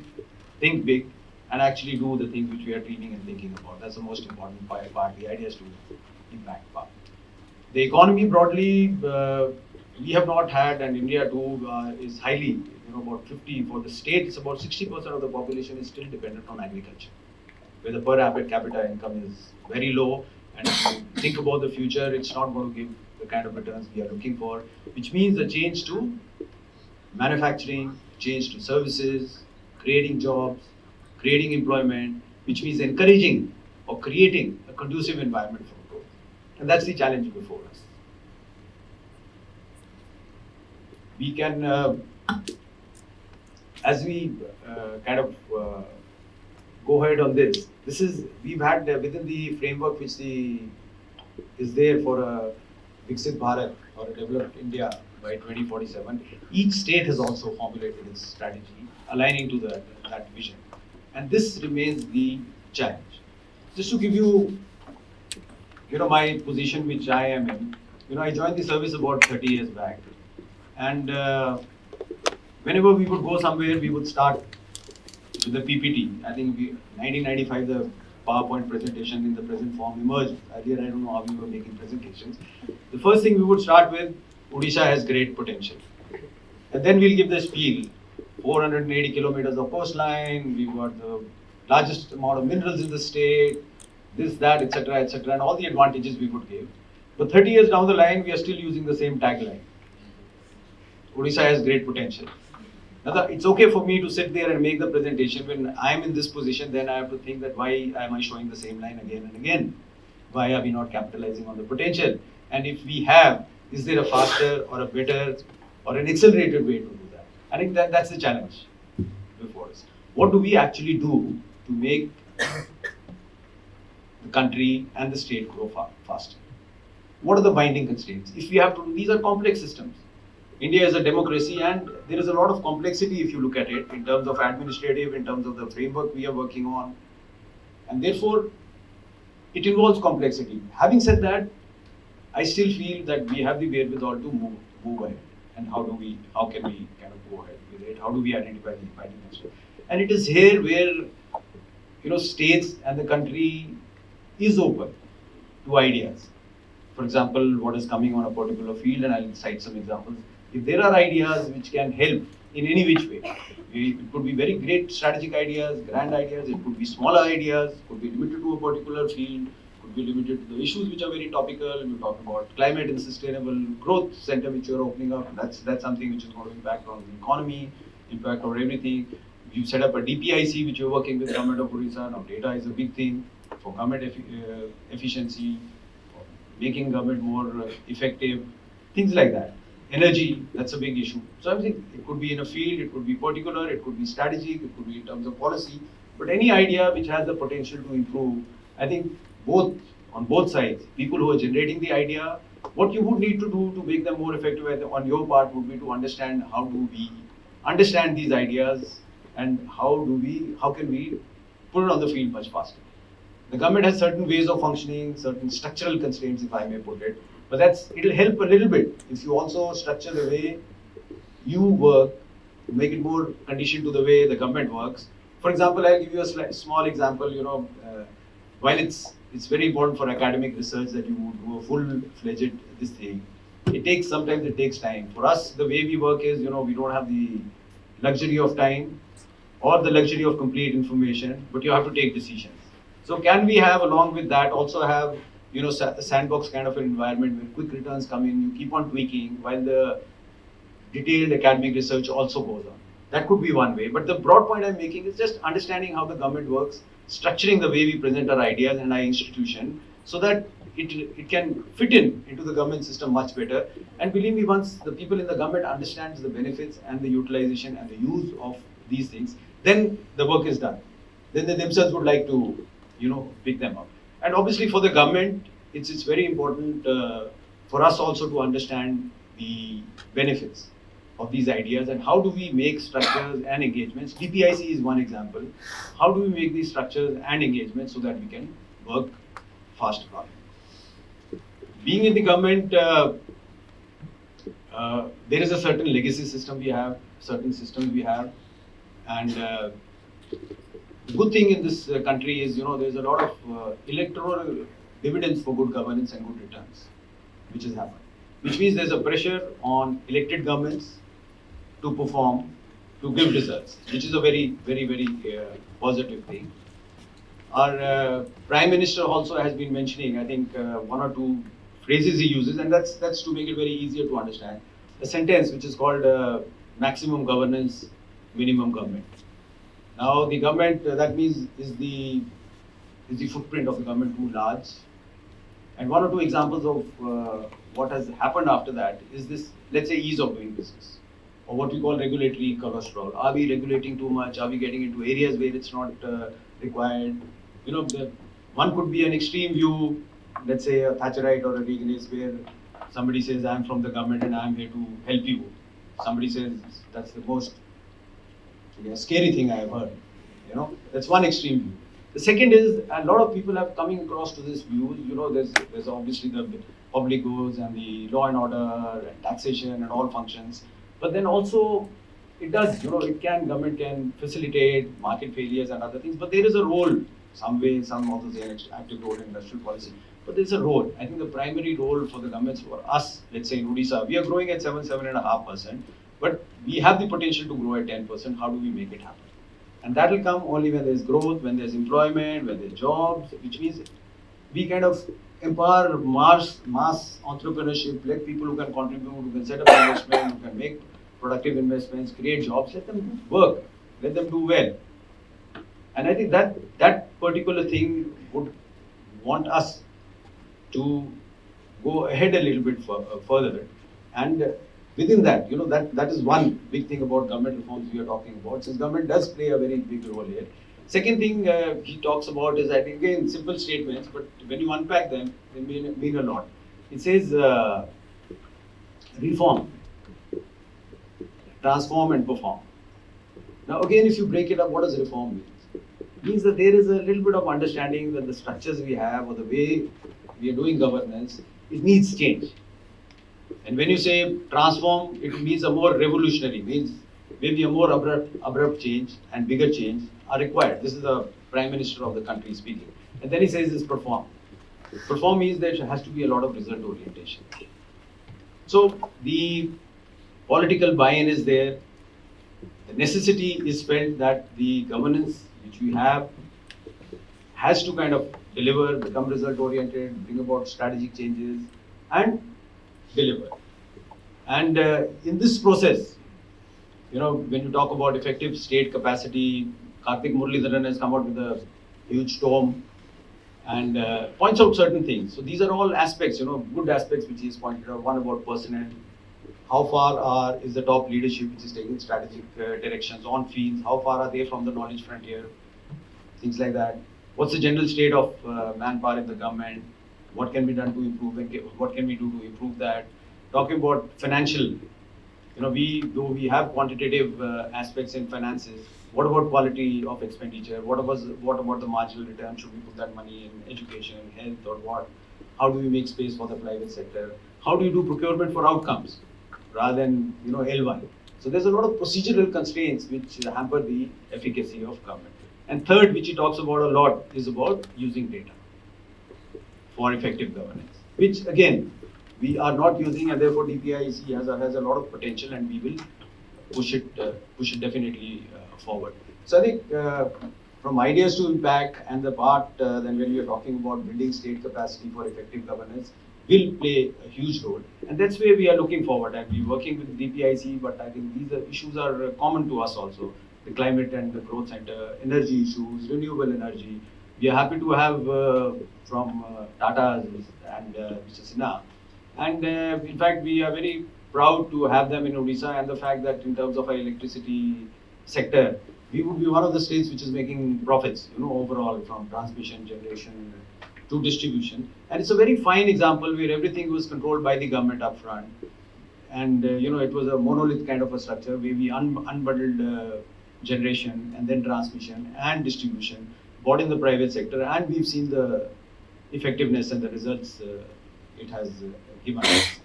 think big, and actually do the things which we are dreaming and thinking about. That's the most important part. The idea is to impact part. The economy broadly, we have not had, and India too is highly, about 50, for the state, it's about 60% of the population is still dependent on agriculture, where the per capita income is very low, and if you think about the future, it's not going to give the kind of returns we are looking for, which means a change to manufacturing, change to services, creating jobs, creating employment, which means encouraging or creating a conducive environment for growth. And that's the challenge before us. We can, as we go ahead on this, we've had within the framework which is there for a Viksit Bharat or a developed India by 2047, each state has also formulated its strategy aligning to that vision. And this remains the challenge. Just to give you, my position which I am in. I joined the service about 30 years back, and whenever we would go somewhere, we would start with the PPT. I think 1995 the PowerPoint presentation in the present form emerged. Earlier, I don't know how we were making presentations. The first thing we would start with, Odisha has great potential. And then we'll give the spiel. 480 kilometers of coastline, we've got the largest amount of minerals in the state, this, that, etc., and all the advantages we would give. But 30 years down the line, we are still using the same tagline. Odisha has great potential. Now, it's okay for me to sit there and make the presentation. When I'm in this position, then I have to think that why am I showing the same line again and again? Why are we not capitalizing on the potential? And if we have, is there a faster or a better or an accelerated way to do that? I think that's the challenge before us. What do we actually do to make the country and the state grow faster? What are the binding constraints? If we have to, these are complex systems. India is a democracy, and there is a lot of complexity if you look at it in terms of administrative, in terms of the framework we are working on, and therefore it involves complexity. Having said that, I still feel that we have the wherewithal to move ahead. And how can we kind of go ahead with it? How do we identify the binding constraints? And it is here where states and the country is open to ideas. For example, what is coming on a particular field, and I'll cite some examples. If there are ideas which can help in any which way, it could be very great strategic ideas, grand ideas, it could be smaller ideas, could be limited to a particular field, could be limited to the issues which are very topical. You talk about climate and sustainable growth center which you're opening up, that's something which is going to impact on the economy, impact on everything. You set up a DPIC which you're working with government of Odisha. Now data is a big thing for government efficiency, making government more effective, things like that. Energy, that's a big issue. So I think it could be in a field, it could be particular, it could be strategic, it could be in terms of policy, but any idea which has the potential to improve, I think on both sides, people who are generating the idea, what you would need to do to make them more effective on your part would be to understand how do we understand these ideas and how can we put it on the field much faster. The government has certain ways of functioning, certain structural constraints, if I may put it, but it'll help a little bit if you also structure the way you work, make it more conditioned to the way the government works. For example, I'll give you a small example. While it's very important for academic research that you do a full-fledged this thing, sometimes it takes time. For us, the way we work is, we don't have the luxury of time or the luxury of complete information, but you have to take decisions. So can we have, along with that, also have a sandbox kind of an environment where quick returns come in, you keep on tweaking while the detailed academic research also goes on. That could be one way. But the broad point I'm making is just understanding how the government works, structuring the way we present our ideas and our institution so that it can fit into the government system much better. And believe me, once the people in the government understands the benefits and the utilization and the use of these things, then the work is done. Then they themselves would like to, pick them up. And obviously for the government, it's very important for us also to understand the benefits of these ideas and how do we make structures and engagements. DPIC is one example. How do we make these structures and engagements so that we can work faster? Being in the government, there is a certain legacy system we have, certain systems we have, and the good thing in this country is, there's a lot of electoral dividends for good governance and good returns, which has happened. Which means there's a pressure on elected governments to perform, to give results, which is a very, very, very positive thing. Our Prime Minister also has been mentioning, I think, one or two phrases he uses, and that's to make it very easier to understand. A sentence which is called maximum governance, minimum government. Now the government, that means is the footprint of the government too large? And one or two examples of what has happened after that is this, let's say, ease of doing business, or what we call regulatory cholesterol. Are we regulating too much? Are we getting into areas where it's not required? One could be an extreme view, let's say a Thatcherite or a Reaganist, where somebody says, I'm from the government and I'm here to help you. Somebody says, that's the most scary thing I have heard. That's one extreme view. The second is, a lot of people have coming across to this view, there's obviously the public goods and the law and order and taxation and all functions, but then also government can facilitate market failures and other things, but there is a role, some also say an active role in industrial policy, but there's a role. I think the primary role for the governments, for us, let's say in Odisha, we are growing at 7.5%, but we have the potential to grow at 10%. How do we make it happen? And that will come only when there's growth, when there's employment, when there's jobs, which means we kind of empower mass entrepreneurship, let people who can contribute, who can set up investment, who can make productive investments, create jobs, let them work, let them do well. And I think that particular thing would want us to go ahead a little bit further. And within that, that is one big thing about government reforms we are talking about, since government does play a very big role here. Second thing he talks about is, I think, again, simple statements, but when you unpack them, they mean a lot. It says reform, transform and perform. Now again, if you break it up, what does reform mean? It means that there is a little bit of understanding that the structures we have or the way we are doing governance, it needs change. And when you say transform, it means a more revolutionary, means maybe a more abrupt change and bigger change are required. This is the Prime Minister of the country speaking. And then he says this perform. Perform means there has to be a lot of result orientation. So the political buy-in is there. The necessity is felt that the governance which we have has to kind of deliver, become result oriented, bring about strategic changes and deliver. And in this process, when you talk about effective state capacity, Karthik Muralidharan has come out with a huge tome and points out certain things. So these are all aspects, good aspects which he's pointed out. One about personnel, how far is the top leadership which is taking strategic directions on fields, how far are they from the knowledge frontier, things like that. What's the general state of manpower in the government? What can be done to improve and what can we do to improve that? Talking about financial, though we have quantitative aspects in finances, what about quality of expenditure? What about the marginal return? Should we put that money in education, health, or what? How do we make space for the private sector? How do you do procurement for outcomes rather than L1? So there's a lot of procedural constraints which hamper the efficacy of government. And third, which he talks about a lot, is about using data for effective governance, which again we are not using, and therefore DPIEC has a lot of potential, and we will push it definitely forward. So I think from ideas to impact, and the part then when we are talking about building state capacity for effective governance will play a huge role, and that's where we are looking forward. And we're working with DPIEC, but I think these issues are common to us also: the climate and the growth center, energy issues, renewable energy. We are happy to have from Tata and Mr. Sinha. And in fact, we are very proud to have them in Odisha, and the fact that in terms of our electricity sector, we would be one of the states which is making profits, overall from transmission, generation to distribution. And it's a very fine example where everything was controlled by the government upfront. And it was a monolith kind of a structure where we unbundled generation and then transmission and distribution, bought in the private sector, and we've seen the effectiveness and the results it has given us.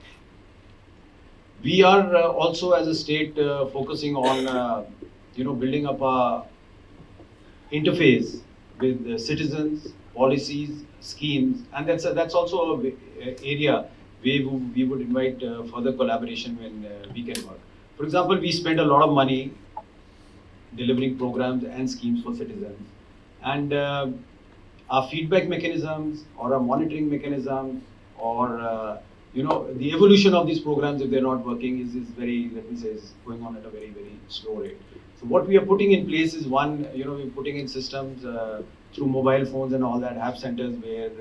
We are also as a state focusing on building up a interface with citizens, policies, schemes, and that's also an area where we would invite further collaboration when we can work. For example, we spend a lot of money delivering programs and schemes for citizens, and our feedback mechanisms or our monitoring mechanisms or the evolution of these programs, if they're not working, is very, let me say, is going on at a very, very slow rate. So what we are putting in place is one, we're putting in systems through mobile phones and all that, app centers where,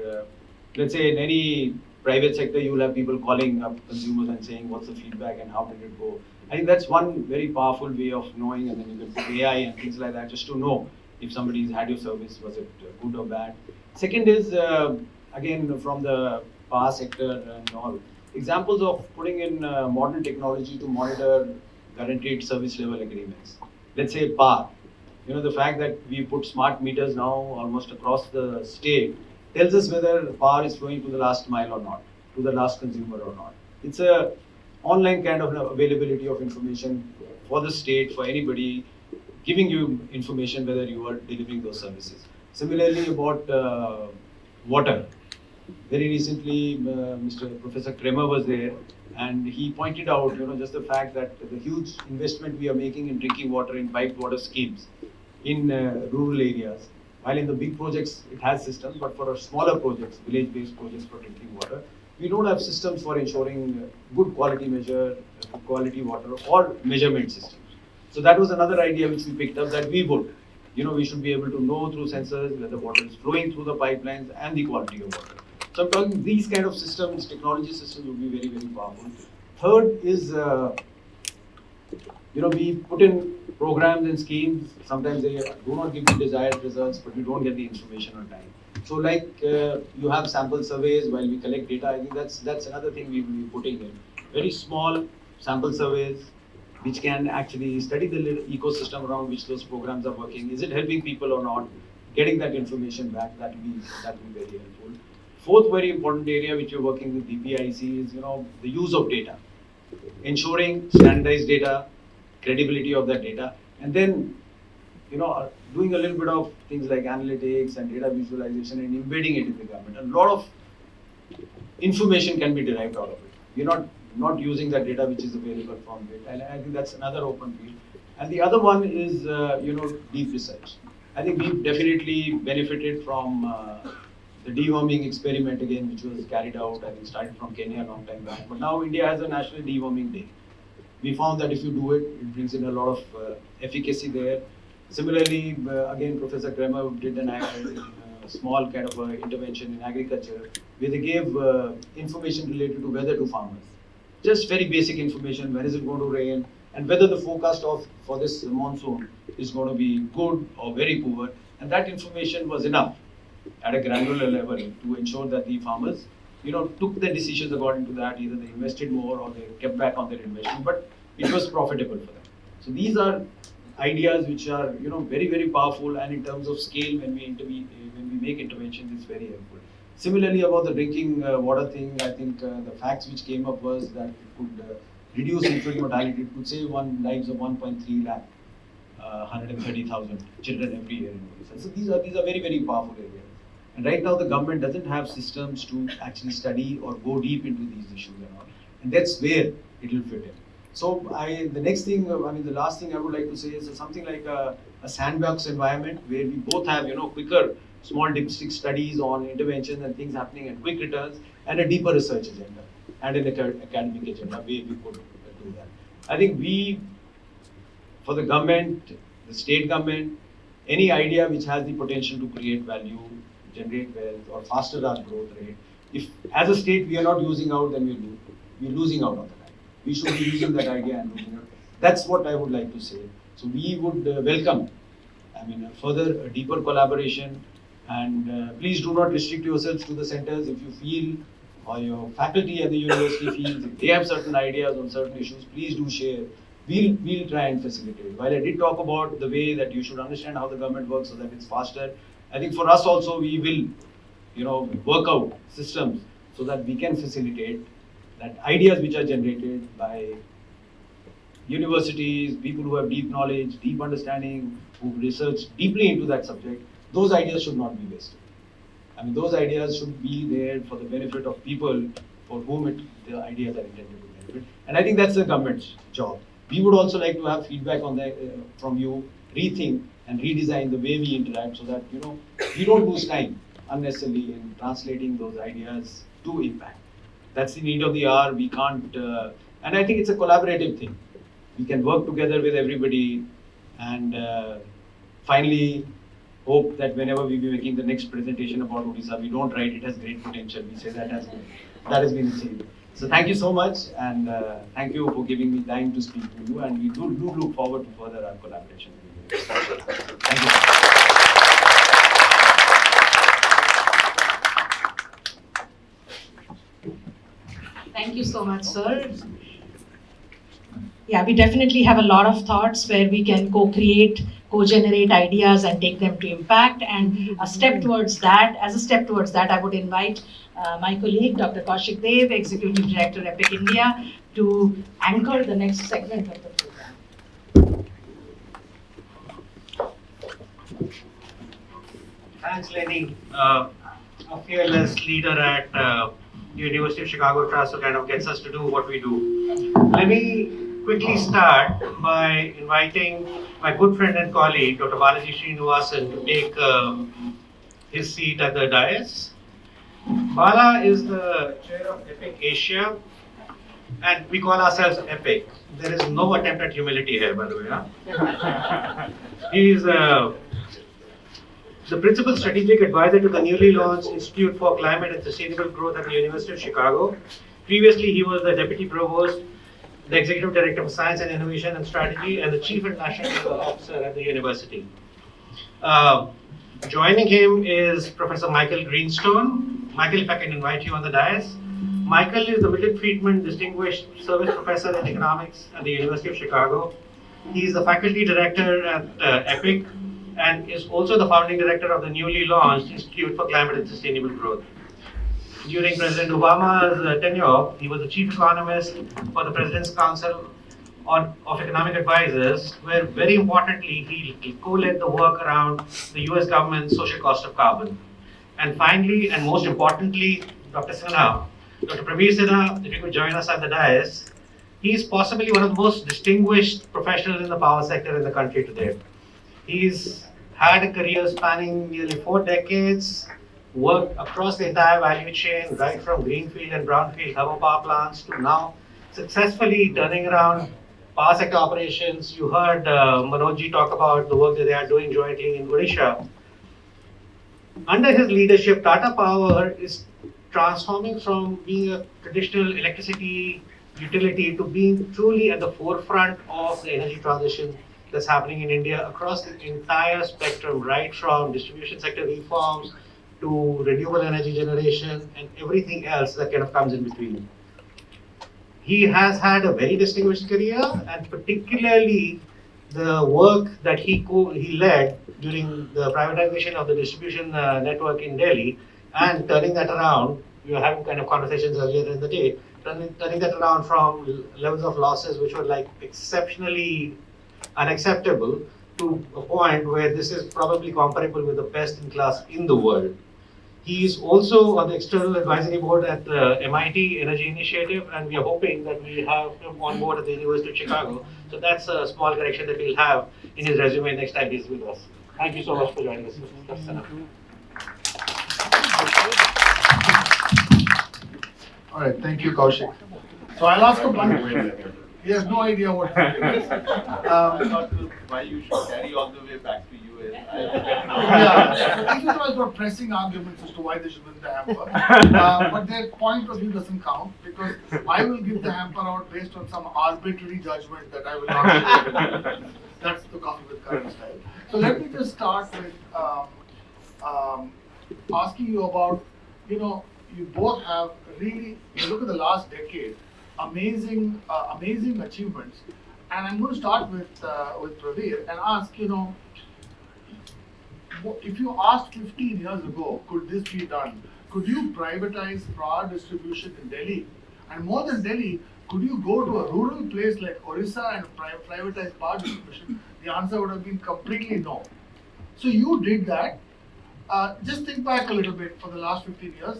let's say in any private sector, you will have people calling up consumers and saying what's the feedback and how did it go. I think that's one very powerful way of knowing, and then you can put AI and things like that just to know if somebody's had your service, was it good or bad. Second is, again, from the power sector and all, examples of putting in modern technology to monitor guaranteed service level agreements. Let's say power. the fact that we put smart meters now almost across the state tells us whether power is flowing to the last mile or not, to the last consumer or not. It's a online kind of availability of information for the state, for anybody, giving you information whether you are delivering those services. Similarly, about water. Very recently, Mr. Professor Kremer was there, and he pointed out, just the fact that the huge investment we are making in drinking water in piped water schemes in rural areas. While in the big projects it has systems, but for our smaller projects, village-based projects for drinking water, we don't have systems for ensuring good quality measure, good quality water, or measurement systems. So that was another idea which we picked up, that we would, we should be able to know through sensors whether water is flowing through the pipelines and the quality of water. So I'm talking these kind of systems, technology systems would be very, very powerful. Third is, we put in programs and schemes. Sometimes they do not give the desired results, but we don't get the information on time. So like you have sample surveys while we collect data. I think that's another thing we will be putting in. Very small sample surveys, which can actually study the little ecosystem around which those programs are working. Is it helping people or not? Getting that information back, that will be very helpful. Fourth very important area which we're working with DPIC is, the use of data. Ensuring standardized data, credibility of that data, and then, doing a little bit of things like analytics and data visualization and embedding it in the government. A lot of information can be derived out of it. We're not using that data which is available from it, and I think that's another open field. And the other one is, deep research. I think we've definitely benefited from the deworming experiment again, which was carried out, I think started from Kenya a long time back. But now India has a National Deworming Day. We found that if you do it, it brings in a lot of efficacy there. Similarly, again, Professor Kremer did a small kind of intervention in agriculture, where they gave information related to weather to farmers. Just very basic information, when is it going to rain, and whether the forecast for this monsoon is going to be good or very poor. And that information was enough at a granular level to ensure that the farmers, took their decisions according to that. Either they invested more or they kept back on their investment, but it was profitable for them. So these are ideas which are, very, very powerful, and in terms of scale, when we make interventions, it's very helpful. Similarly, about the drinking water thing, I think the facts which came up was that it could reduce infant mortality. It could save lives of 1.3 lakh, 130,000 children every year in Odisha. So these are very, very powerful areas. And right now the government doesn't have systems to actually study or go deep into these issues and all. And that's where it will fit in. So the last thing I would like to say is something like a sandbox environment where we both have, quicker small dipstick studies on interventions and things happening and quick returns, and a deeper research agenda and an academic agenda where we could do that. I think for the government, the state government, any idea which has the potential to create value, generate wealth, or faster our growth rate, if as a state we are not using out, then we're losing out on that idea. We should be using that idea and losing out. That's what I would like to say. So we would welcome, a deeper collaboration, and please do not restrict yourselves to the centers. If you feel, or your faculty at the university feels, if they have certain ideas on certain issues, please do share. We'll try and facilitate. While I did talk about the way that you should understand how the government works so that it's faster, I think for us also we will, work out systems so that we can facilitate that ideas which are generated by universities, people who have deep knowledge, deep understanding, who research deeply into that subject. Those ideas should not be wasted. Those ideas should be there for the benefit of people for whom the ideas are intended to benefit. And I think that's the government's job. We would also like to have feedback on that from you, rethink and redesign the way we interact so that, we don't lose time unnecessarily in translating those ideas to impact. That's the need of the hour. We can't, and I think it's a collaborative thing. We can work together with everybody, and finally hope that whenever we be making the next presentation about Odisha, we don't write it has great potential. We say that has been achieved. So thank you so much, and thank you for giving me time to speak to you, and we do look forward to further our collaboration. Thank you. Thank you so much, sir. Yeah, we definitely have a lot of thoughts where we can co-create, co-generate ideas and take them to impact. And a step towards that, I would invite my colleague, Dr. Kaushik Dev, Executive Director, EPIC India, to anchor the next segment of the program. Thanks, Lenny. A fearless leader at the University of Chicago Trust who kind of gets us to do what we do. Let me quickly start by inviting my good friend and colleague, Dr. Balaji Srinivasan, to take his seat at the dais. Bala is the chair of EPIC Asia, and we call ourselves EPIC. There is no attempt at humility here, by the way. Huh? He is the principal strategic advisor to the newly launched Institute for Climate and Sustainable Growth at the University of Chicago. Previously, he was the deputy provost, the executive director of science and innovation and strategy, and the chief international officer at the university. Joining him is Professor Michael Greenstone. Michael, if I can invite you on the dais. Michael is the Milton Friedman Distinguished Service Professor in Economics at the University of Chicago. He is the faculty director at EPIC, and is also the founding director of the newly launched Institute for Climate and Sustainable Growth. During President Obama's tenure, he was the chief economist for the President's Council of Economic Advisors, where very importantly, he co-led the work around the US government's social cost of carbon. And finally, and most importantly, Dr. Praveer Sinha, if you could join us at the dais, he is possibly one of the most distinguished professionals in the power sector in the country today. He's had a career spanning nearly 4 decades, worked across the entire value chain, right from greenfield and brownfield thermal power plants to now successfully turning around power sector operations. You heard Manojji talk about the work that they are doing jointly in Odisha. Under his leadership, Tata Power is transforming from being a traditional electricity utility to being truly at the forefront of the energy transition that's happening in India across the entire spectrum, right from distribution sector reforms to renewable energy generation and everything else that kind of comes in between. He has had a very distinguished career, and particularly the work that he led during the privatization of the distribution network in Delhi and turning that around. We were having kind of conversations earlier in the day, turning that around from levels of losses which were like exceptionally unacceptable to a point where this is probably comparable with the best in class in the world. He is also on the external advisory board at the MIT Energy Initiative, and we are hoping that we have him on board at the University of Chicago. So that's a small correction that we'll have in his resume next time he's with us. Thank you so much for joining us. All right, thank you, Kaushik. So I'll ask him one. He has no idea what it is. Why you should carry all the way back to US. Yeah, these are got pressing arguments as to why they should win the hamper. But their point of view doesn't count because I will give the hamper out based on some arbitrary judgment that I will not share. That's the coffee with current style. So let me just start with asking you about, you both have really, you look at the last decade, amazing achievements. And I'm going to start with Praveer and ask, if you asked 15 years ago, could this be done? Could you privatize power distribution in Delhi? And more than Delhi, could you go to a rural place like Orissa and privatize power distribution? The answer would have been completely no. So you did that. Just think back a little bit for the last 15 years.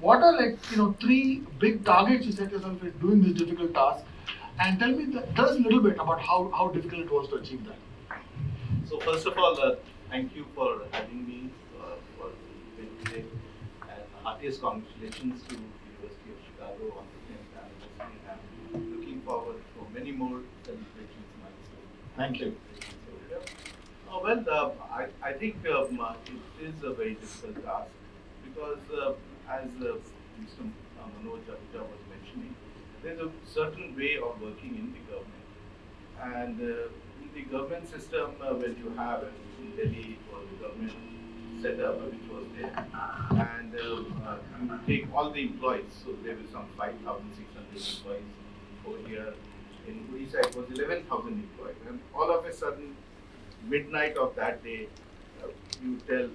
What are 3 big targets you set yourself in doing this difficult task? And tell us a little bit about how difficult it was to achieve that. So first of all, thank you for having me for today, and heartiest congratulations to the University of Chicago on the 10th anniversary. I'm looking forward for many more celebrations. Thank you. I think it is a very difficult task because as Mr. Manoj Ahuja was mentioning, there's a certain way of working in the government. And in the government system, when you have in Delhi or the government setup which was there, and you take all the employees, so there were some 5,600 employees over here. In Odisha, it was 11,000 employees. And all of a sudden, midnight of that day, you tell,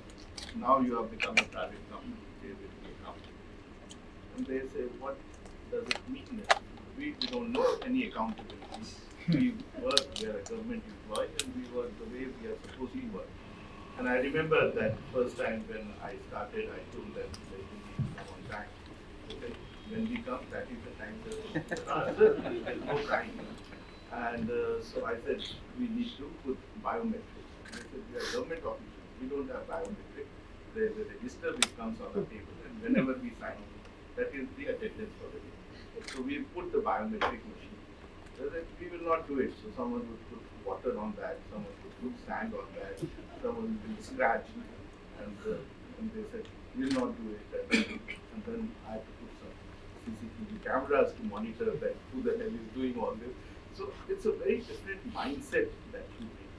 now you have become a private company, they will be a company. And they say, what does it mean? We don't know any accountability. We work, we are a government employee, and we work the way we are supposed to work. And I remember that first time when I started, I told them, let me come on time. Okay, when we come, that is the time there's no time. And so I said, we need to put biometrics. They said, we are government officials, we don't have biometrics. There is a register which comes on the table, and whenever we sign, that is the attendance for the day. So we put the biometric machine. So that we will not do it. So someone would put water on that, someone would put sand on that, someone will scratch, and they said, we will not do it. And then I had to put some CCTV cameras to monitor that who the hell is doing all this. So it's a very different mindset that you bring.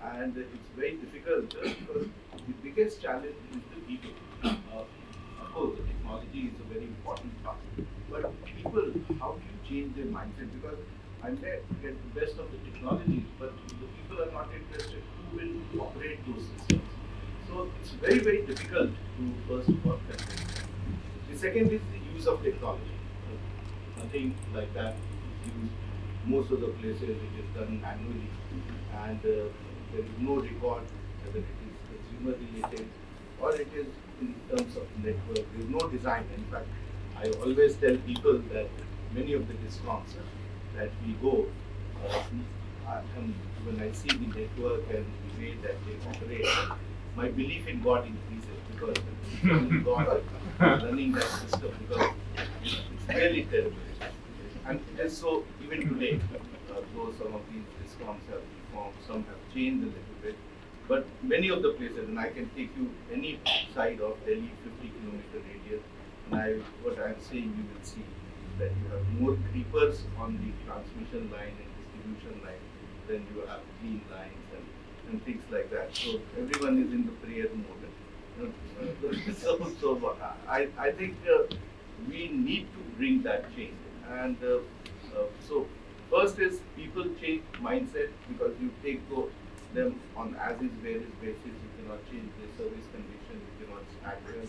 And it's very difficult because the biggest challenge is the people. Of course, the technology is a very important part. But people, how do you change their mindset? Because I may get the best of the technologies, but the people are not interested who will operate those systems. So it's very, very difficult to first of all convince. The second is the use of technology. Nothing like that is used. Most of the places it is done manually, and there is no record whether it is consumer related or it is in terms of network. There is no design. In fact, I always tell people that many of the discounts that we go, and when I see the network and the way that they operate, my belief in God increases because it's only God running that system, because it's really terrible. And it is so even today, though some of these discounts have reformed, some have changed a little bit, but many of the places, and I can take you any side of Delhi, 50-kilometer radius, and what I'm saying, you will see that you have more creepers on the transmission line and distribution line than you have clean lines and things like that. So everyone is in the prayer mode. So I think we need to bring that change. And so first is people change mindset, because you take them on as-is, where-is basis. You cannot change their service condition, you cannot stack them,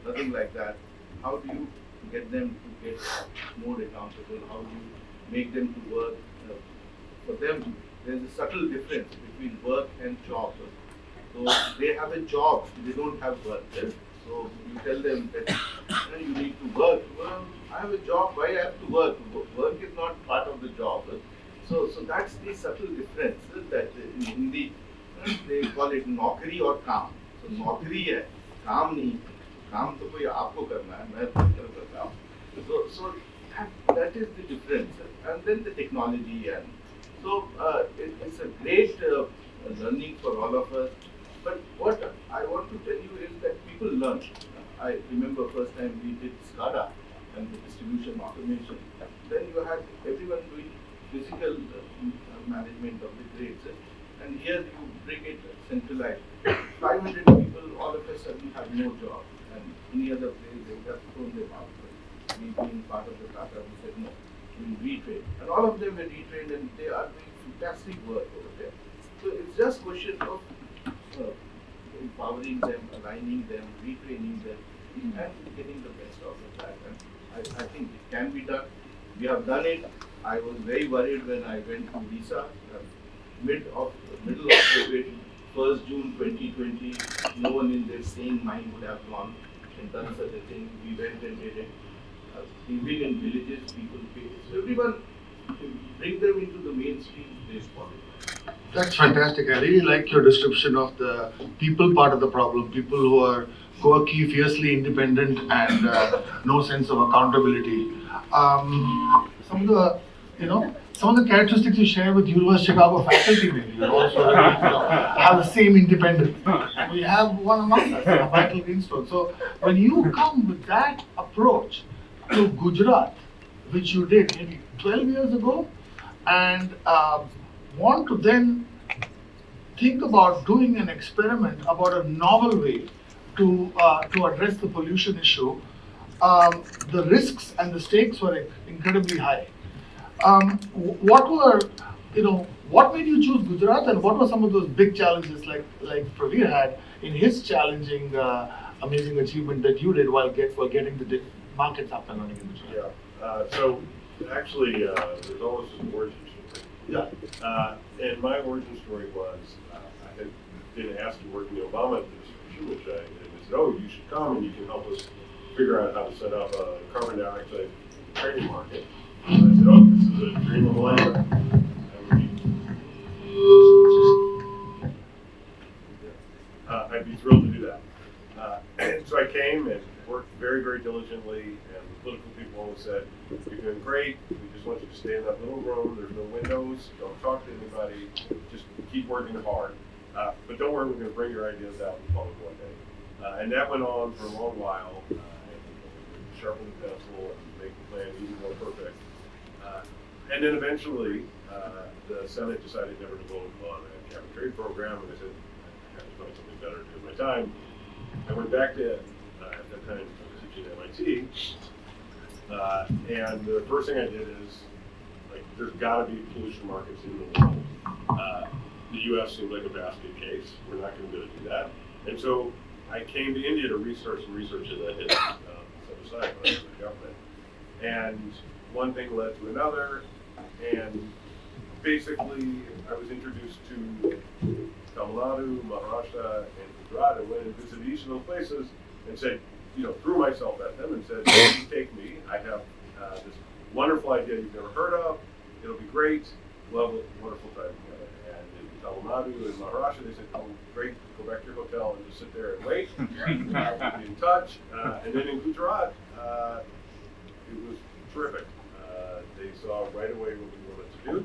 nothing like that. How do you get them to get more accountable? How do you make them to work? For them, there's a subtle difference between work and job. So they have a job, they don't have work. So you tell them that you need to work. Well, I have a job, why I have to work? Work is not part of the job. So that's the subtle difference that in Hindi they call it naukri or kaam. So naukri hai, kaam nahi. Kaam to koi aapko karna hai, main to karta hu. So that is the difference. And then the technology, and so it's a great learning for all of us. But what I want to tell you is that people learn. I remember first time we did SCADA and the distribution automation. Then you had everyone doing physical management of the grades. And here you bring it centralized. 500 people all of a sudden have no job. And any other place they would have thrown them out. But we being part of the Tata, we said no, we'll retrain. And all of them were retrained, and they are doing fantastic work over there. So it's just question of empowering them, aligning them, retraining them, and getting the best out of that. And I think it can be done. We have done it. I was very worried when I went to Visa, middle of COVID, 1st June 2020. No one in their sane mind would have gone and done such a thing. We went and did it. Even in villages, people pay. So everyone, bring them into the mainstream, they follow. That's fantastic. I really like your description of the people part of the problem. People who are quirky, fiercely independent, and no sense of accountability. Some of the characteristics you share with University of Chicago faculty maybe also have the same independence. We have one among us, Michael Greenstone. So when you come with that approach to Gujarat, which you did maybe 12 years ago, and want to then think about doing an experiment about a novel way to address the pollution issue, the risks and the stakes were incredibly high. What were what made you choose Gujarat, and what were some of those big challenges like Pravir had in his challenging, amazing achievement that you did while getting the markets up and running in Gujarat? So actually, there's always an origin story. Yeah. And my origin story was I had been asked to work in the Obama administration, which I did. They said, "Oh, you should come and you can help us figure out how to set up a carbon dioxide trading market." And I said, "Oh, this is a dream of a lifetime. I'd be thrilled to do that." And so I came and worked very, very diligently, and the political people always said, "You're doing great, we just want you to stay in that little room, there's no windows, don't talk to anybody, just keep working hard. But don't worry, we're going to bring your ideas out in public one day." And that went on for a long while, and sharpen the pencil and make the plan even more perfect. And then eventually, the Senate decided never to vote on a cap and trade program, and I said, I have to find something better to do with my time. I went back to, at that time, I was teaching at MIT, and the first thing I did is, there's got to be pollution markets in the world. The U.S. seemed like a basket case. We're not going to be able to do that. And so I came to India to research some research that I had set aside when I was in the government. And one thing led to another, and basically I was introduced to Tamil Nadu, Maharashtra, and Gujarat, and went and visited each of those places and said, threw myself at them and said, "Please take me. I have this wonderful idea you've never heard of. It'll be great. We'll have a wonderful time together." And in Tamil Nadu and Maharashtra, they said, "Oh, great. Go back to your hotel and just sit there and wait. We'll be in touch." And then in Gujarat, it was terrific. They saw right away what we wanted to do.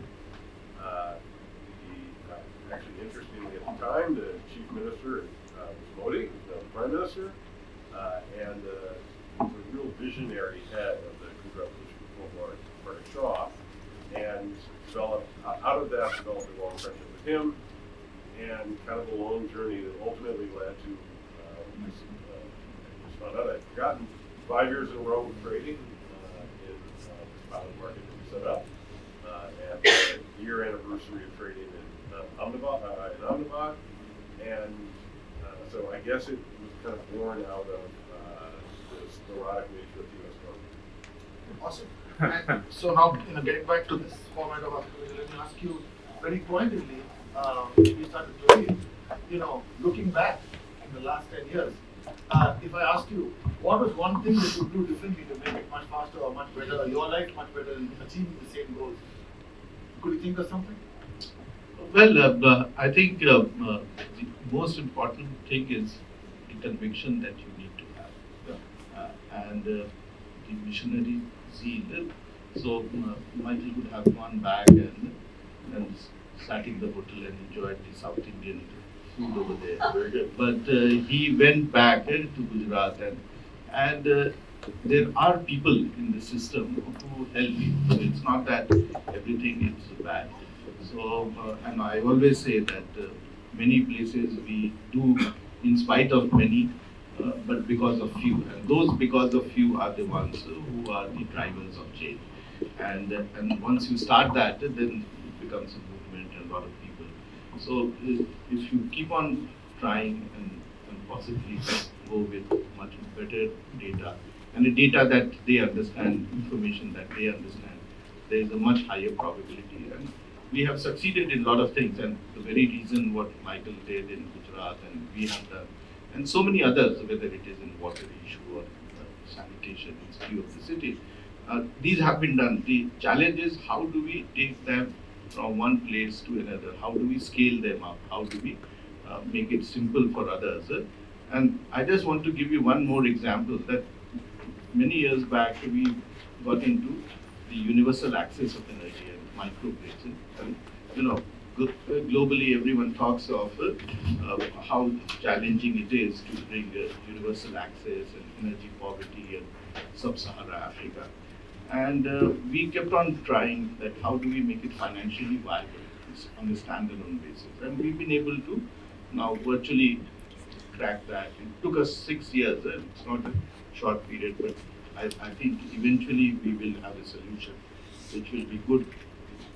Actually, interestingly, at the time, the chief minister was Modi, the prime minister, and was a real visionary head of the Gujarat Pollution Control Board, Shaw, and out of that developed a long friendship with him, and kind of a long journey that ultimately led to, I just found out I'd forgotten, 5 years in a row of trading in this pilot market that we set up, at the year anniversary of trading in Ahmedabad, and so I guess it was kind of born out of this neurotic nature of the U.S. government. Awesome. So now, getting back to this format of article, let me ask you very pointedly, we started to looking back in the last 10 years, if I ask you, what was one thing that you do differently to make it much faster or much better, your life much better in achieving the same goals? Could you think of something? Well, I think the most important thing is the conviction that you need to have, and the missionary zeal. So Michael would have gone back and sat in the hotel and enjoyed the South Indian food over there. Very good. But he went back to Gujarat, and there are people in the system who help you. So it's not that everything is bad. So, and I always say that many places we do in spite of many, but because of few. And those because of few are the ones who are the drivers of change. And once you start that, then it becomes a movement and a lot of people. So if you keep on trying and possibly go with much better data, and the data that they understand, information that they understand, there is a much higher probability. And we have succeeded in a lot of things, and the very reason what Michael did in Gujarat and we have done, and so many others, whether it is in water issue or sanitation in few of the cities, these have been done. The challenge is how do we take them from one place to another? How do we scale them up? How do we make it simple for others? And I just want to give you one more example that many years back we got into the universal access of energy and microgrids. And globally everyone talks of how challenging it is to bring universal access and energy poverty in sub-Saharan Africa. And we kept on trying that how do we make it financially viable on a standalone basis. And we've been able to now virtually crack that. It took us 6 years, it's not a short period, but I think eventually we will have a solution which will be good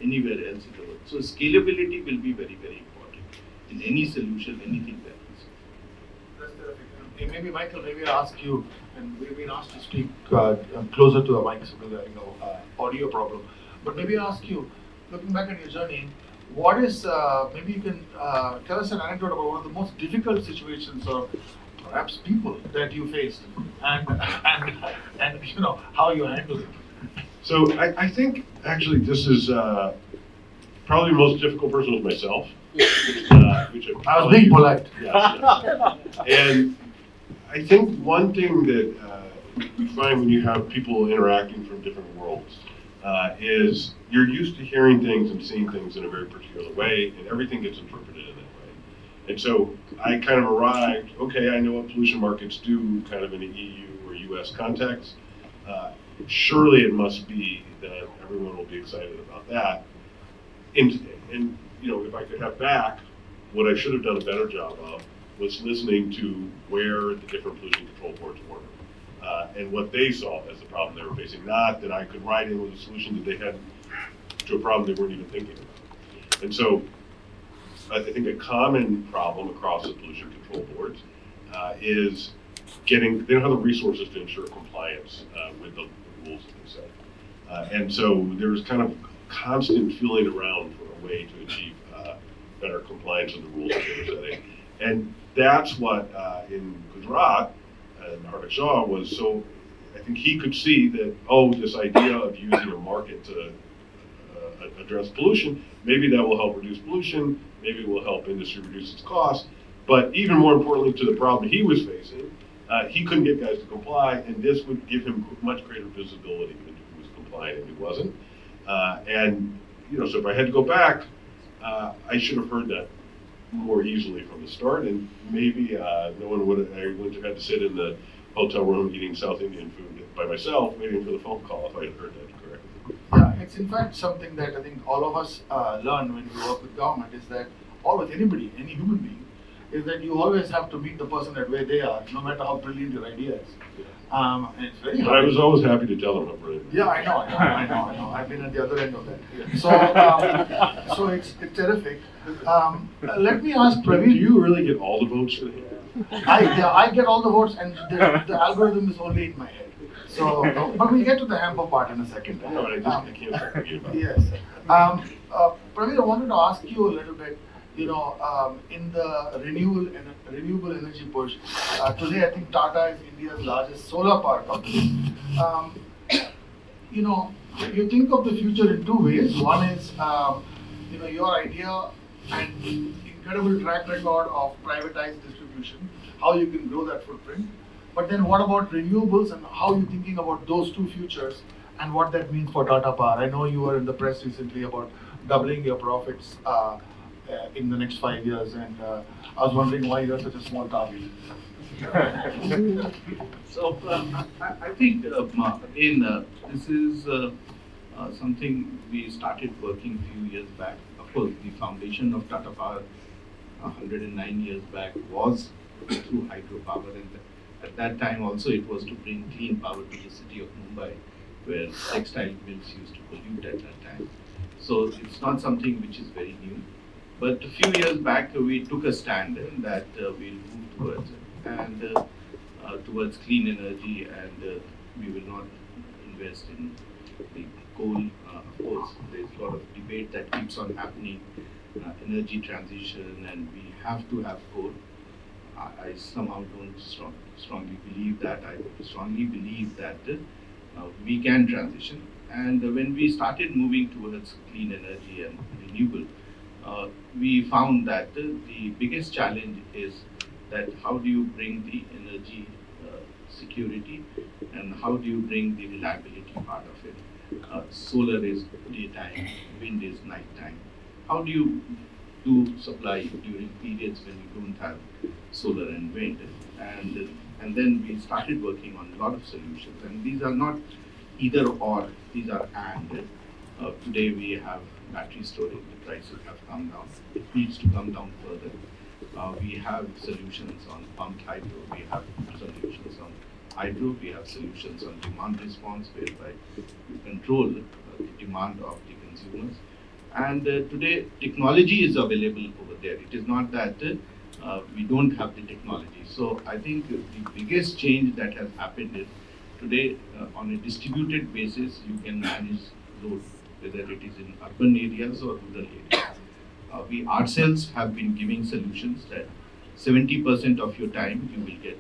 anywhere else in the world. So scalability will be very, very important in any solution, anything that is. That's terrific. And maybe Michael, maybe I ask you, and we've been asked to speak closer to the mic, so there's audio problem. But maybe I ask you, looking back at your journey, what is maybe you can tell us an anecdote about one of the most difficult situations or perhaps people that you faced, and how you handled it. So I think actually this is probably the most difficult person was myself. Which I was being polite. Yeah. And I think one thing that you find when you have people interacting from different worlds is you're used to hearing things and seeing things in a very particular way, and everything gets interpreted in that way. And so I kind of arrived, okay, I know what pollution markets do kind of in an EU or US context. Surely it must be that everyone will be excited about that. And if I could have back, what I should have done a better job of was listening to where the different pollution control boards were and what they saw as the problem they were facing. Not that I could write in with a solution that they had to a problem they weren't even thinking about. And so I think a common problem across the pollution control boards is they don't have the resources to ensure compliance with the rules that they set. And so there's kind of constant feeling around for a way to achieve better compliance with the rules that they were setting. And that's what in Gujarat, Hardik Shah was so, I think he could see that, this idea of using a market to address pollution, maybe that will help reduce pollution, maybe it will help industry reduce its costs, but even more importantly to the problem he was facing, he couldn't get guys to comply, and this would give him much greater visibility into who was complying and who wasn't. So if I had to go back, I should have heard that more easily from the start, and maybe I wouldn't have had to sit in the hotel room eating South Indian food by myself, waiting for the phone call if I had heard that correctly. Yeah, it's in fact something that I think all of us learn when we work with government is that, or with anybody, any human being, is that you always have to meet the person at where they are, no matter how brilliant your idea is. And it's very hard. But I was always happy to tell them how brilliant. Yeah, I know. I've been at the other end of that. So it's terrific. Let me ask Praveen. Do you really get all the votes for that? I get all the votes, and the algorithm is only in my head. So, but we'll get to the hamper part in a second. No, I can't stop thinking about it. Yes. Praveen, I wanted to ask you a little bit. In the renewable energy push, today I think Tata is India's largest solar power company. You think of the future in two ways. One is, your idea and incredible track record of privatized distribution, how you can grow that footprint. But then what about renewables and how you're thinking about those two futures and what that means for Tata Power? I know you were in the press recently about doubling your profits in the next 5 years, and I was wondering why you're such a small target. So I think again this is something we started working a few years back. Of course, the foundation of Tata Power 109 years back was through hydropower, and at that time also it was to bring clean power to the city of Mumbai, where textile mills used to pollute at that time. So it's not something which is very new. But a few years back, we took a stand that we'll move towards it, and towards clean energy, and we will not invest in the coal. Of course, there's a lot of debate that keeps on happening, energy transition, and we have to have coal. I somehow don't strongly believe that. I strongly believe that we can transition. And when we started moving towards clean energy and renewable, we found that the biggest challenge is that how do you bring the energy security and how do you bring the reliability part of it. Solar is daytime, wind is nighttime. How do you do supply during periods when you don't have solar and wind? And then we started working on a lot of solutions, and these are not either or, these are and. Today we have battery storage, the prices have come down. It needs to come down further. We have solutions on pumped hydro, we have solutions on hydro, we have solutions on demand response, whereby you control the demand of the consumers. And today, technology is available over there. It is not that we don't have the technology. So I think the biggest change that has happened is today, on a distributed basis, you can manage load, whether it is in urban areas or rural areas. We ourselves have been giving solutions that 70% of your time you will get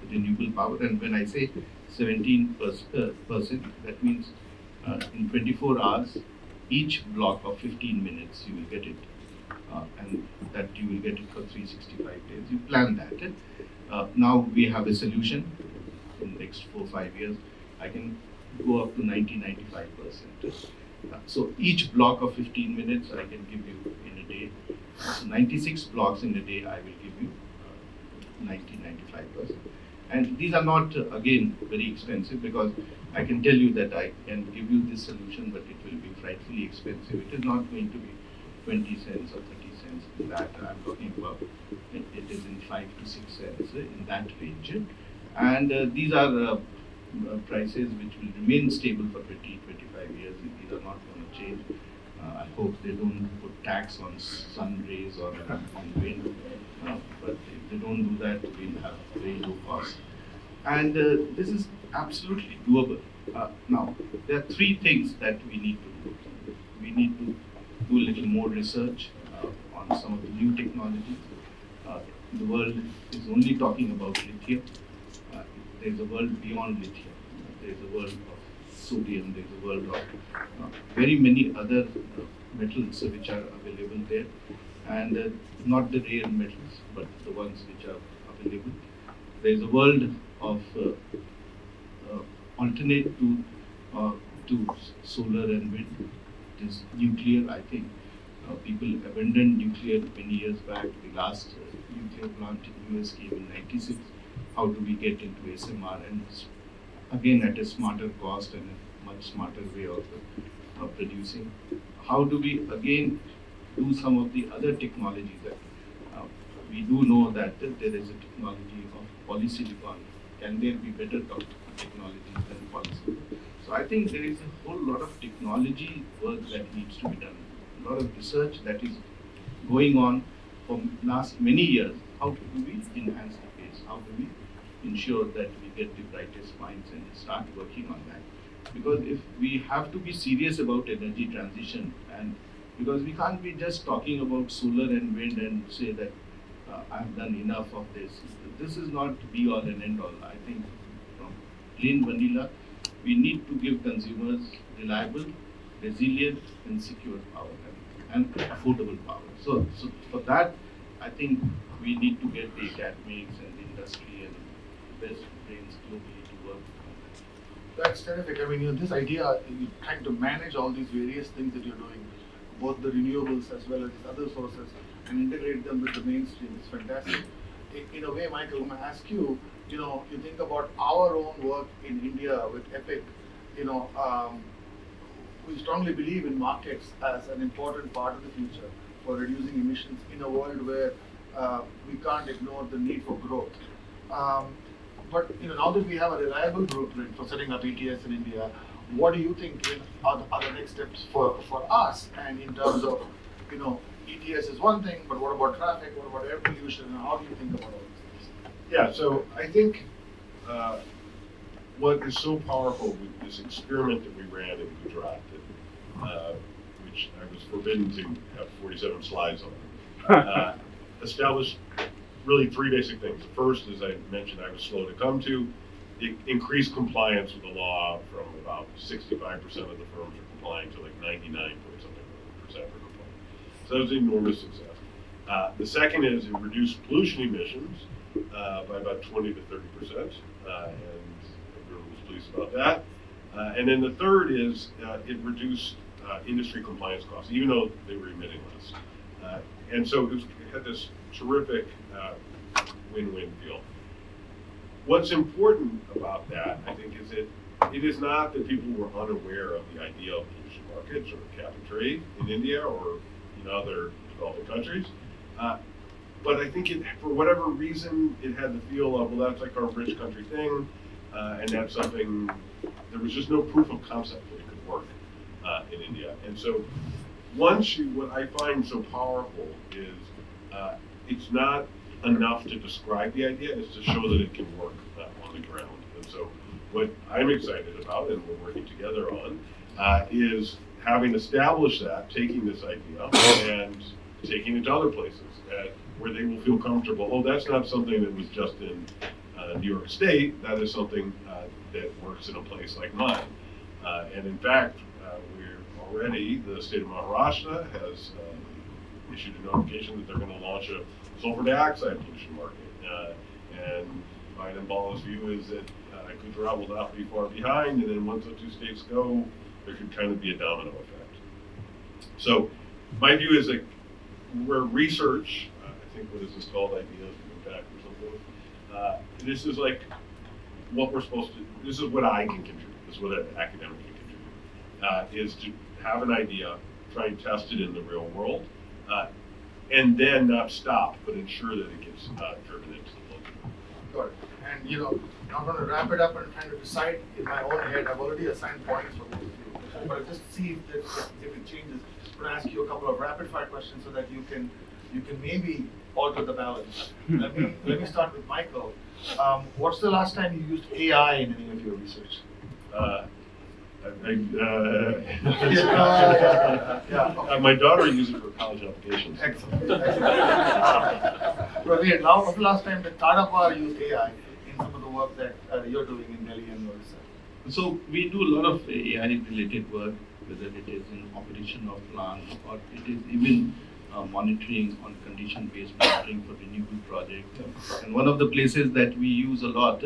renewable power. And when I say 17%, that means in 24 hours, each block of 15 minutes you will get it. And that you will get it for 365 days. You plan that. Now we have a solution. In the next 4-5 years, I can go up to 90-95%. So each block of 15 minutes I can give you in a day. So 96 blocks in a day I will give you 90-95%. And these are not, again, very expensive, because I can tell you that I can give you this solution, but it will be frightfully expensive. It is not going to be 20 cents or 30 cents that I'm talking about. It is in 5 to 6 cents in that range. And these are prices which will remain stable for 20-25 years. These are not going to change. I hope they don't put tax on sun rays or on wind. But if they don't do that, we'll have very low cost. And this is absolutely doable. Now, there are 3 things that we need to do. We need to do a little more research on some of the new technologies. The world is only talking about lithium. There's a world beyond lithium. There's a world of sodium. There's a world of very many other metals which are available there. And not the rare metals, but the ones which are available. There's a world of alternate to solar and wind. It is nuclear. I think people abandoned nuclear many years back. The last nuclear plant in US came in '96. How do we get into SMR, and again at a smarter cost and a much smarter way of producing? How do we again do some of the other technologies that we do know that there is a technology of polysilicon. Can there be better technologies than polysilicon? So I think there is a whole lot of technology work that needs to be done. A lot of research that is going on for last many years. How do we enhance the pace? How do we ensure that we get the brightest minds and start working on that? Because if we have to be serious about energy transition, and because we can't be just talking about solar and wind and say that I've done enough of this. This is not be all and end all. I think from plain vanilla, we need to give consumers reliable, resilient and secure power and affordable power. So for that, I think we need to get the academics and the industry and the best brains globally to work on that. That's terrific. I mean, this idea, you're trying to manage all these various things that you're doing, both the renewables as well as other sources, and integrate them with the mainstream. It's fantastic. In a way, Michael, when I ask you, you think about our own work in India with EPIC, we strongly believe in markets as an important part of the future for reducing emissions in a world where we can't ignore the need for growth. But now that we have a reliable blueprint for setting up ETS in India, what do you think are the next steps for us? And in terms of, ETS is one thing, but what about traffic? What about air pollution? And how do you think about all these things? Yeah, so I think what is so powerful with this experiment that we ran in Gujarat, which I was forbidden to have 47 slides on, established really 3 basic things. The first, as I mentioned, I was slow to come to. It increased compliance with the law from about 65% of the firms are complying to like 99% are complying. So that was an enormous success. The second is it reduced pollution emissions by about 20 to 30%, and everyone was pleased about that. And then the third is it reduced industry compliance costs, even though they were emitting less. And so it had this terrific win-win feel. What's important about that, I think, is that it is not that people were unaware of the idea of pollution markets or cap and trade in India or in other developing countries. But I think for whatever reason, it had the feel of, well, that's like our rich country thing, and that's something, there was just no proof of concept that it could work in India. And so once you, what I find so powerful is it's not enough to describe the idea, it's to show that it can work on the ground. And so what I'm excited about and we're working together on is having established that, taking this idea and taking it to other places where they will feel comfortable. Oh, that's not something that was just in New York State, that is something that works in a place like mine. And in fact, we're already, the state of Maharashtra has issued a notification that they're going to launch a sulfur dioxide pollution market. And Biden Bala's view is that Gujarat will not be far behind, and then once the two states go, there could kind of be a domino effect. So my view is that where research, I think what is this called, ideas of impact or something, this is like what we're supposed to, this is what I can contribute, this is what an academic can contribute, is to have an idea, try and test it in the real world, and then not stop, but ensure that it gets driven into the local. Got it. And you know, I'm going to wrap it up and kind of decide in my own head. I've already assigned points for both of you, but just see if it changes. I'm going to ask you a couple of rapid fire questions so that you can maybe alter the balance. Let me start with Michael. What's the last time you used AI in any of your research? My daughter uses it for college applications. Excellent. Brilliant. Now, when's the last time that Tata Power used AI in some of the work that you're doing in Delhi and Orissa? So we do a lot of AI-related work, whether it is in operation of plant or it is even monitoring on condition-based monitoring for renewable projects. And one of the places that we use a lot,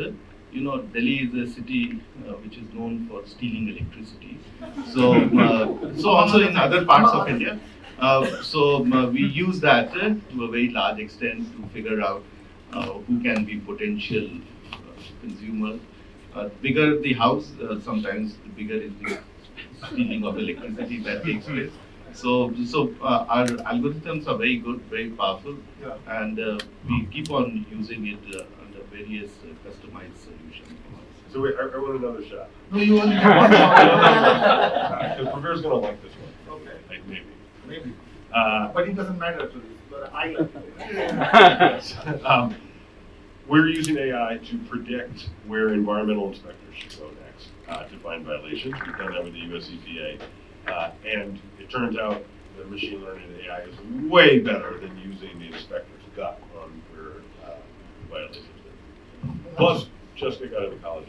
you know, Delhi is a city which is known for stealing electricity. So also in other parts of India. We use that to a very large extent to figure out who can be potential consumers. Bigger the house, sometimes the bigger is the stealing of electricity that takes place. So our algorithms are very good, very powerful, and we keep on using it under various customized solutions. So wait, I want another shot. No, you only get one shot. Praveer's going to like this one. Okay. Like Maybe. But it doesn't matter to this. But I like it. We're using AI to predict where environmental inspectors should go next to find violations. We've done that with the US EPA. And it turns out that machine learning and AI is way better than using the inspector's gut on where violations are. Plus, Jessica got into college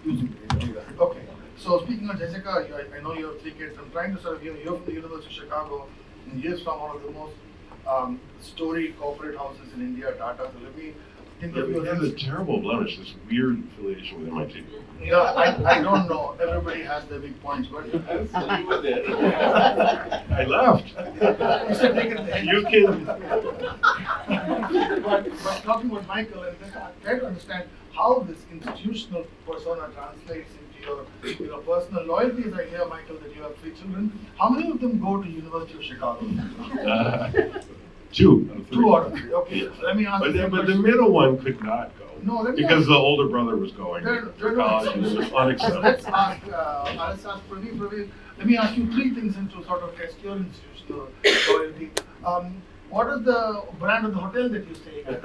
using it. Okay. So speaking of Jessica, I know you have 3 kids. I'm trying to sort of, you're from the University of Chicago, and you're from one of the most storied corporate houses in India, Tata. So let me think of you. It has a terrible blemish, this weird affiliation with MIT. Yeah, I don't know. Everybody has their big points, but you were there. I left. You said take it. You can. But talking with Michael, and then I try to understand how this institutional persona translates into your personal loyalties. I hear, Michael, that you have 3 children. How many of them go to University of Chicago? 2. 2 out of 3. Okay, let me ask you. But the middle one could not go. No, let me because ask, the older brother was going to college and it was unacceptable. Let's ask Praveer. Let me ask you 3 things into sort of test your institutional loyalty. What is the brand of the hotel that you stay in?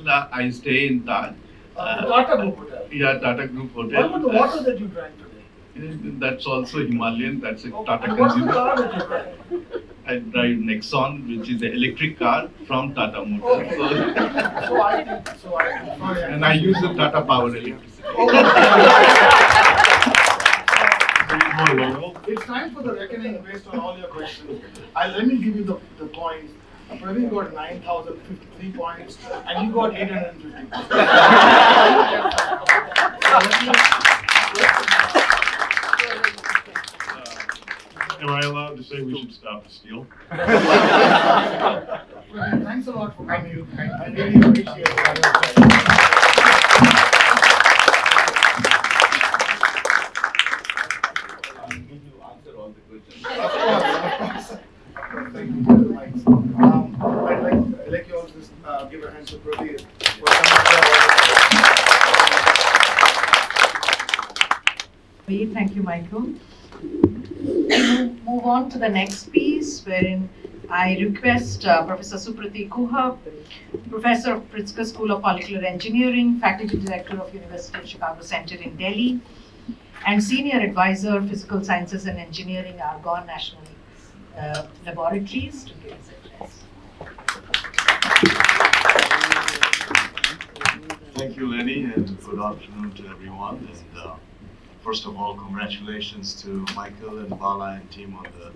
Well, I stay in Taj. Tata Group Hotel. Yeah, Tata Group Hotel. What about the water that you drank today? That's also Himalayan. That's a Tata And what's the consumer. car that you drank? I drive Nexon, which is an electric car from Tata Motors. Okay. Sorry. And I use the Tata Power electricity. It's time for the reckoning based on all your questions. Let me give you the points. Praveer got 9,053 points, and you got 850 points. Am I allowed to say we should stop the steal? Thanks a lot for coming. I really appreciate it. I'd like you all to just give a hand to Praveer. Thank you Michael. We move on to the next piece, wherein I request Professor Suprati Guha, Professor of Pritzker School of Molecular Engineering, Faculty Director of University of Chicago Center in Delhi, and Senior Advisor, Physical Sciences and Engineering, Argonne National Laboratories, to give his address. Thank you, Lenny, and good afternoon to everyone. And first of all, congratulations to Michael and Bala and team on the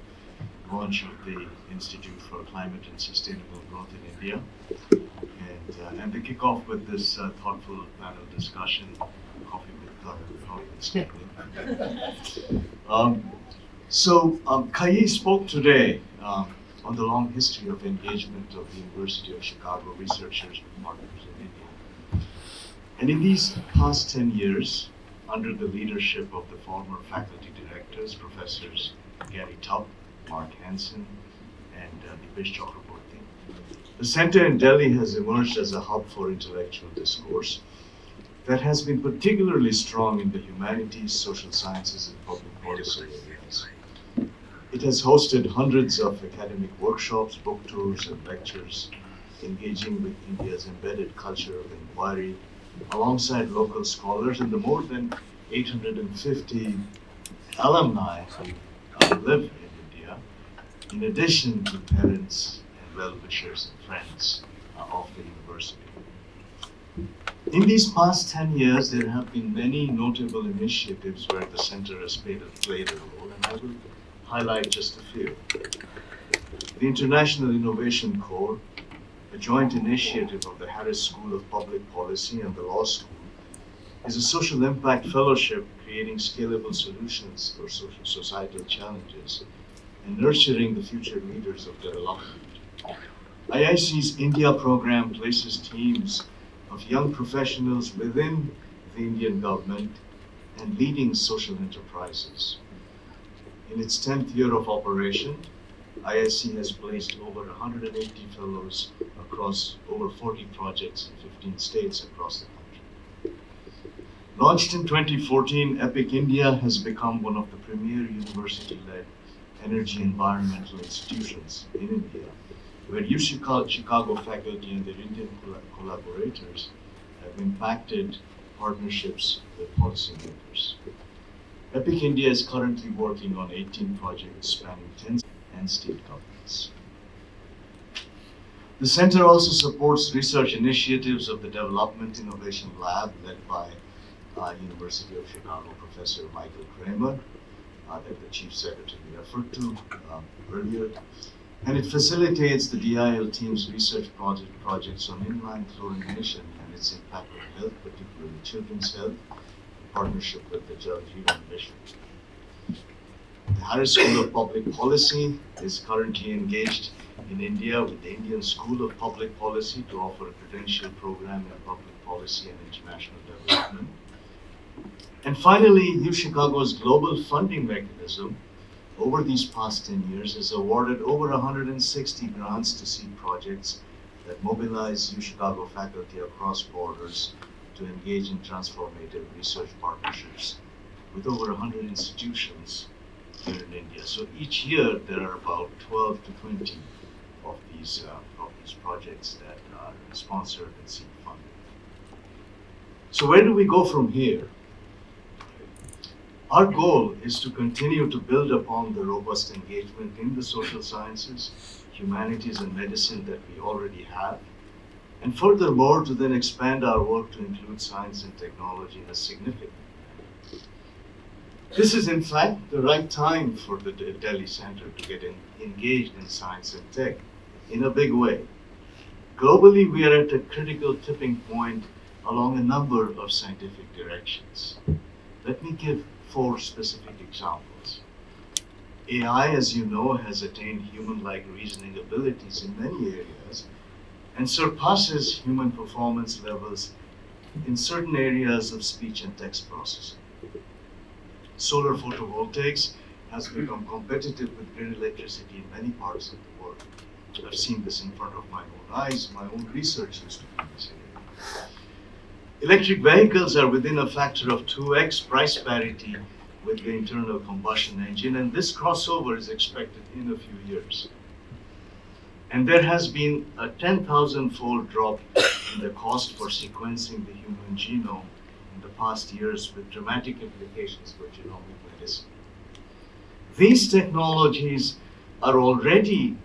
launch of the Institute for Climate and Sustainable Growth in India. And to kick off with this thoughtful panel discussion, coffee with Stanley. Kayi spoke today on the long history of engagement of the University of Chicago researchers with partners in India. And in these past 10 years, under the leadership of the former faculty directors, Professors Gary Tubb, Mark Hansen, and Dipesh Chakraborty, the center in Delhi has emerged as a hub for intellectual discourse that has been particularly strong in the humanities, social sciences, and public policy areas. It has hosted hundreds of academic workshops, book tours, and lectures, engaging with India's embedded culture of inquiry, alongside local scholars and the more than 850 alumni who live in India, in addition to parents and well-wishers and friends of the university. In these past 10 years, there have been many notable initiatives where the center has played a role, and I will highlight just a few. The International Innovation Corps, a joint initiative of the Harris School of Public Policy and the Law School, is a social impact fellowship creating scalable solutions for social societal challenges and nurturing the future leaders of development. IIC's India program places teams of young professionals within the Indian government and leading social enterprises. In its 10th year of operation, IIC has placed over 180 fellows across over 40 projects in 15 states across the country. Launched in 2014, EPIC India has become one of the premier university-led energy environmental institutions in India, where UChicago faculty and their Indian collaborators have impacted partnerships with policymakers. EPIC India is currently working on 18 projects spanning 10 and state governments. The center also supports research initiatives of the Development Innovation Lab led by University of Chicago Professor Michael Kramer, that the Chief Secretary referred to earlier. And it facilitates the DIL team's research projects on inline chlorination and its impact on health, particularly children's health, in partnership with the Jal Jeevan Mission. The Harris School of Public Policy is currently engaged in India with the Indian School of Public Policy to offer a credential program in public policy and international development. And finally, UChicago's global funding mechanism over these past 10 years has awarded over 160 grants to seed projects that mobilize UChicago faculty across borders to engage in transformative research partnerships with over 100 institutions here in India. So each year there are about 12 to 20 of these projects that are sponsored and seed funded. So where do we go from here? Our goal is to continue to build upon the robust engagement in the social sciences, humanities, and medicine that we already have, and furthermore to then expand our work to include science and technology in a significant manner. This is in fact the right time for the Delhi Center to get engaged in science and tech in a big way. Globally, we are at a critical tipping point along a number of scientific directions. Let me give 4 specific examples. AI, as you know, has attained human-like reasoning abilities in many areas and surpasses human performance levels in certain areas of speech and text processing. Solar photovoltaics has become competitive with grid electricity in many parts of the world. I've seen this in front of my own eyes. My own research used to be in this area. Electric vehicles are within a factor of 2x price parity with the internal combustion engine, and this crossover is expected in a few years. And there has been a 10,000-fold drop in the cost for sequencing the human genome in the past years, with dramatic implications for genomic medicine. These technologies are already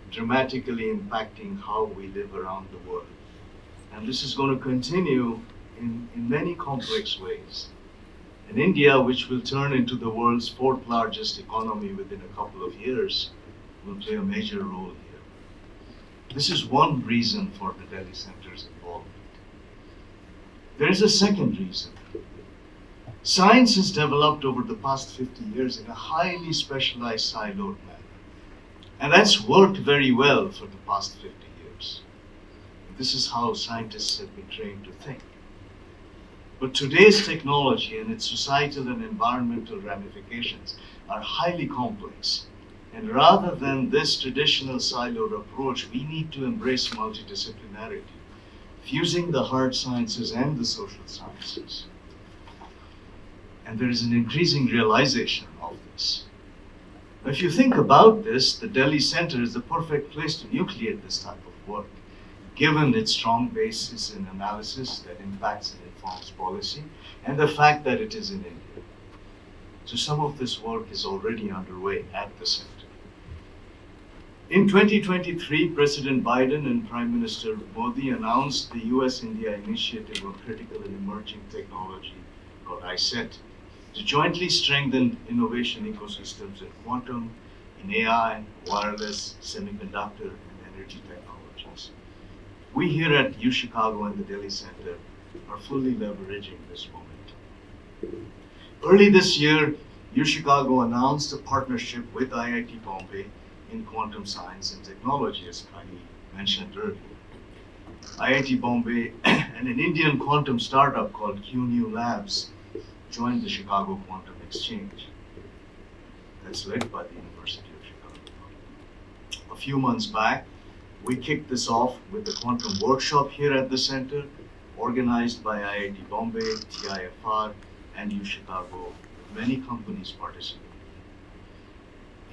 dramatically impacting how we live around the world. And this is going to continue in many complex ways. And India, which will turn into the world's fourth largest economy within a couple of years, will play a major role here. This is one reason for the Delhi Center's involvement. There is a second reason. Science has developed over the past 50 years in a highly specialized siloed manner. And that's worked very well for the past 50 years. This is how scientists have been trained to think. But today's technology and its societal and environmental ramifications are highly complex. And rather than this traditional siloed approach, we need to embrace multidisciplinarity, fusing the hard sciences and the social sciences. And there is an increasing realization of this. If you think about this, the Delhi Center is the perfect place to nucleate this type of work, given its strong basis in analysis that impacts and informs policy, and the fact that it is in India. So some of this work is already underway at the center. In 2023, President Biden and Prime Minister Modi announced the US-India Initiative on Critical and Emerging Technology, called ICET, to jointly strengthen innovation ecosystems in quantum, in AI, wireless, semiconductor, and energy technologies. We here at UChicago and the Delhi Center are fully leveraging this momentum. Early this year, UChicago announced a partnership with IIT Bombay in quantum science and technology, as Kali mentioned earlier. IIT Bombay and an Indian quantum startup called QNew Labs joined the Chicago Quantum Exchange that's led by the University of Chicago. A few months back, we kicked this off with a quantum workshop here at the center, organized by IIT Bombay, TIFR, and UChicago, with many companies participating.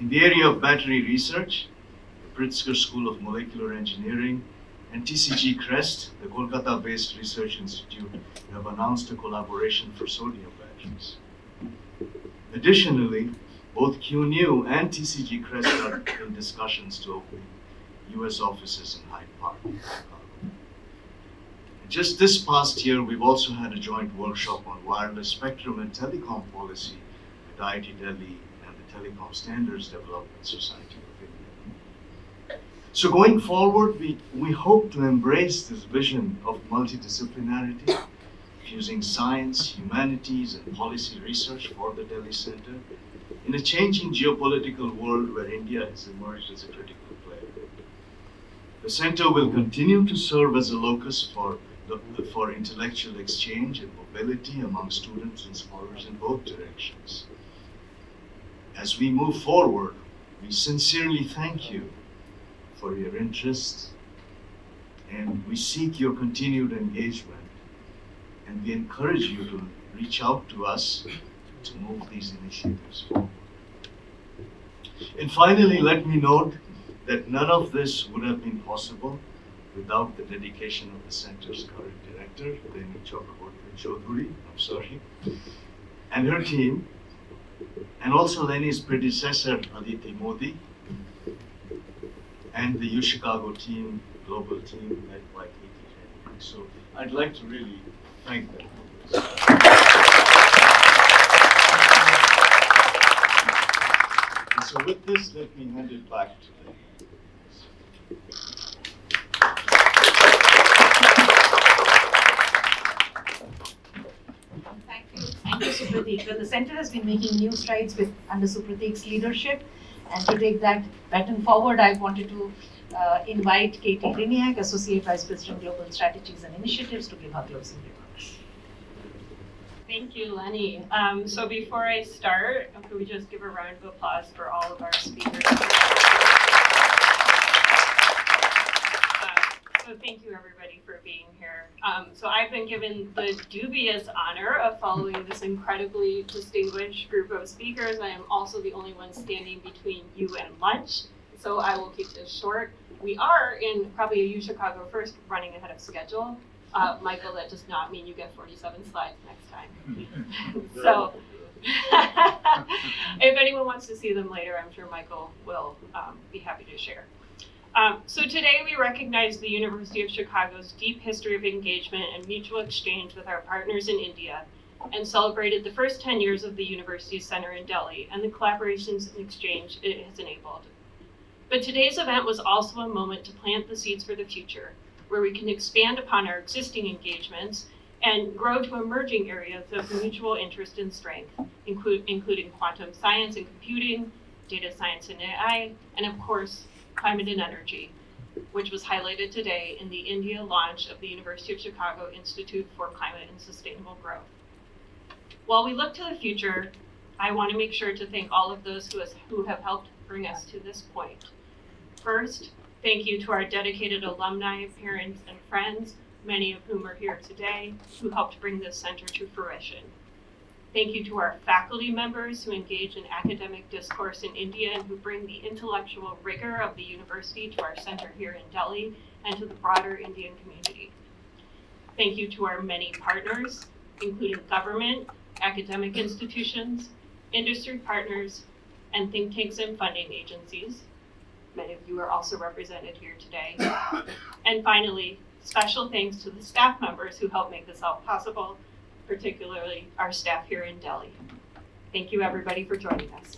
In the area of battery research, the Pritzker School of Molecular Engineering and TCG CREST, the Kolkata-based research institute, have announced a collaboration for sodium batteries. Additionally, both QNew and TCG CREST are in discussions to open US offices in Hyde Park, Chicago. Just this past year, we've also had a joint workshop on wireless spectrum and telecom policy with IIT Delhi and the Telecom Standards Development Society of India. So going forward, we hope to embrace this vision of multidisciplinarity, fusing science, humanities, and policy research for the Delhi Center in a changing geopolitical world where India has emerged as a critical player. The center will continue to serve as a locus for intellectual exchange and mobility among students and scholars in both directions. As we move forward, we sincerely thank you for your interest, and we seek your continued engagement, and we encourage you to reach out to us to move these initiatives forward. And finally, let me note that none of this would have been possible without the dedication of the center's current director, Leni Chaudhuri, and her team, and also Leni's predecessor, Aditi Modi, and the UChicago team, global team led by Katie Henry. So I'd like to really thank them for this. And so with this, let me hand it back to Leni. Thank you, Supratik. Well, the center has been making new strides under Supratik's leadership, and to take that baton forward, I wanted to invite Katie Liniak, Associate Vice President, Global Strategies and Initiatives, to give her closing remarks. Thank you, Lenny. So before I start, could we just give a round of applause for all of our speakers? So thank you everybody for being here. So I've been given the dubious honor of following this incredibly distinguished group of speakers. I am also the only one standing between you and lunch, so I will keep this short. We are in probably a UChicago first, running ahead of schedule. Michael, that does not mean you get 47 slides next time. So if anyone wants to see them later, I'm sure Michael will be happy to share. So today we recognize the University of Chicago's deep history of engagement and mutual exchange with our partners in India, and celebrated the first 10 years of the university's center in Delhi and the collaborations and exchange it has enabled. But today's event was also a moment to plant the seeds for the future, where we can expand upon our existing engagements and grow to emerging areas of mutual interest and strength, including quantum science and computing, data science and AI, and of course, climate and energy, which was highlighted today in the India launch of the University of Chicago Institute for Climate and Sustainable Growth. While we look to the future, I want to make sure to thank all of those who have helped bring us to this point. First, thank you to our dedicated alumni, parents, and friends, many of whom are here today, who helped bring this center to fruition. Thank you to our faculty members who engage in academic discourse in India and who bring the intellectual rigor of the university to our center here in Delhi and to the broader Indian community. Thank you to our many partners, including government, academic institutions, industry partners, and think tanks and funding agencies. Many of you are also represented here today. And finally, special thanks to the staff members who helped make this all possible, particularly our staff here in Delhi. Thank you everybody for joining us.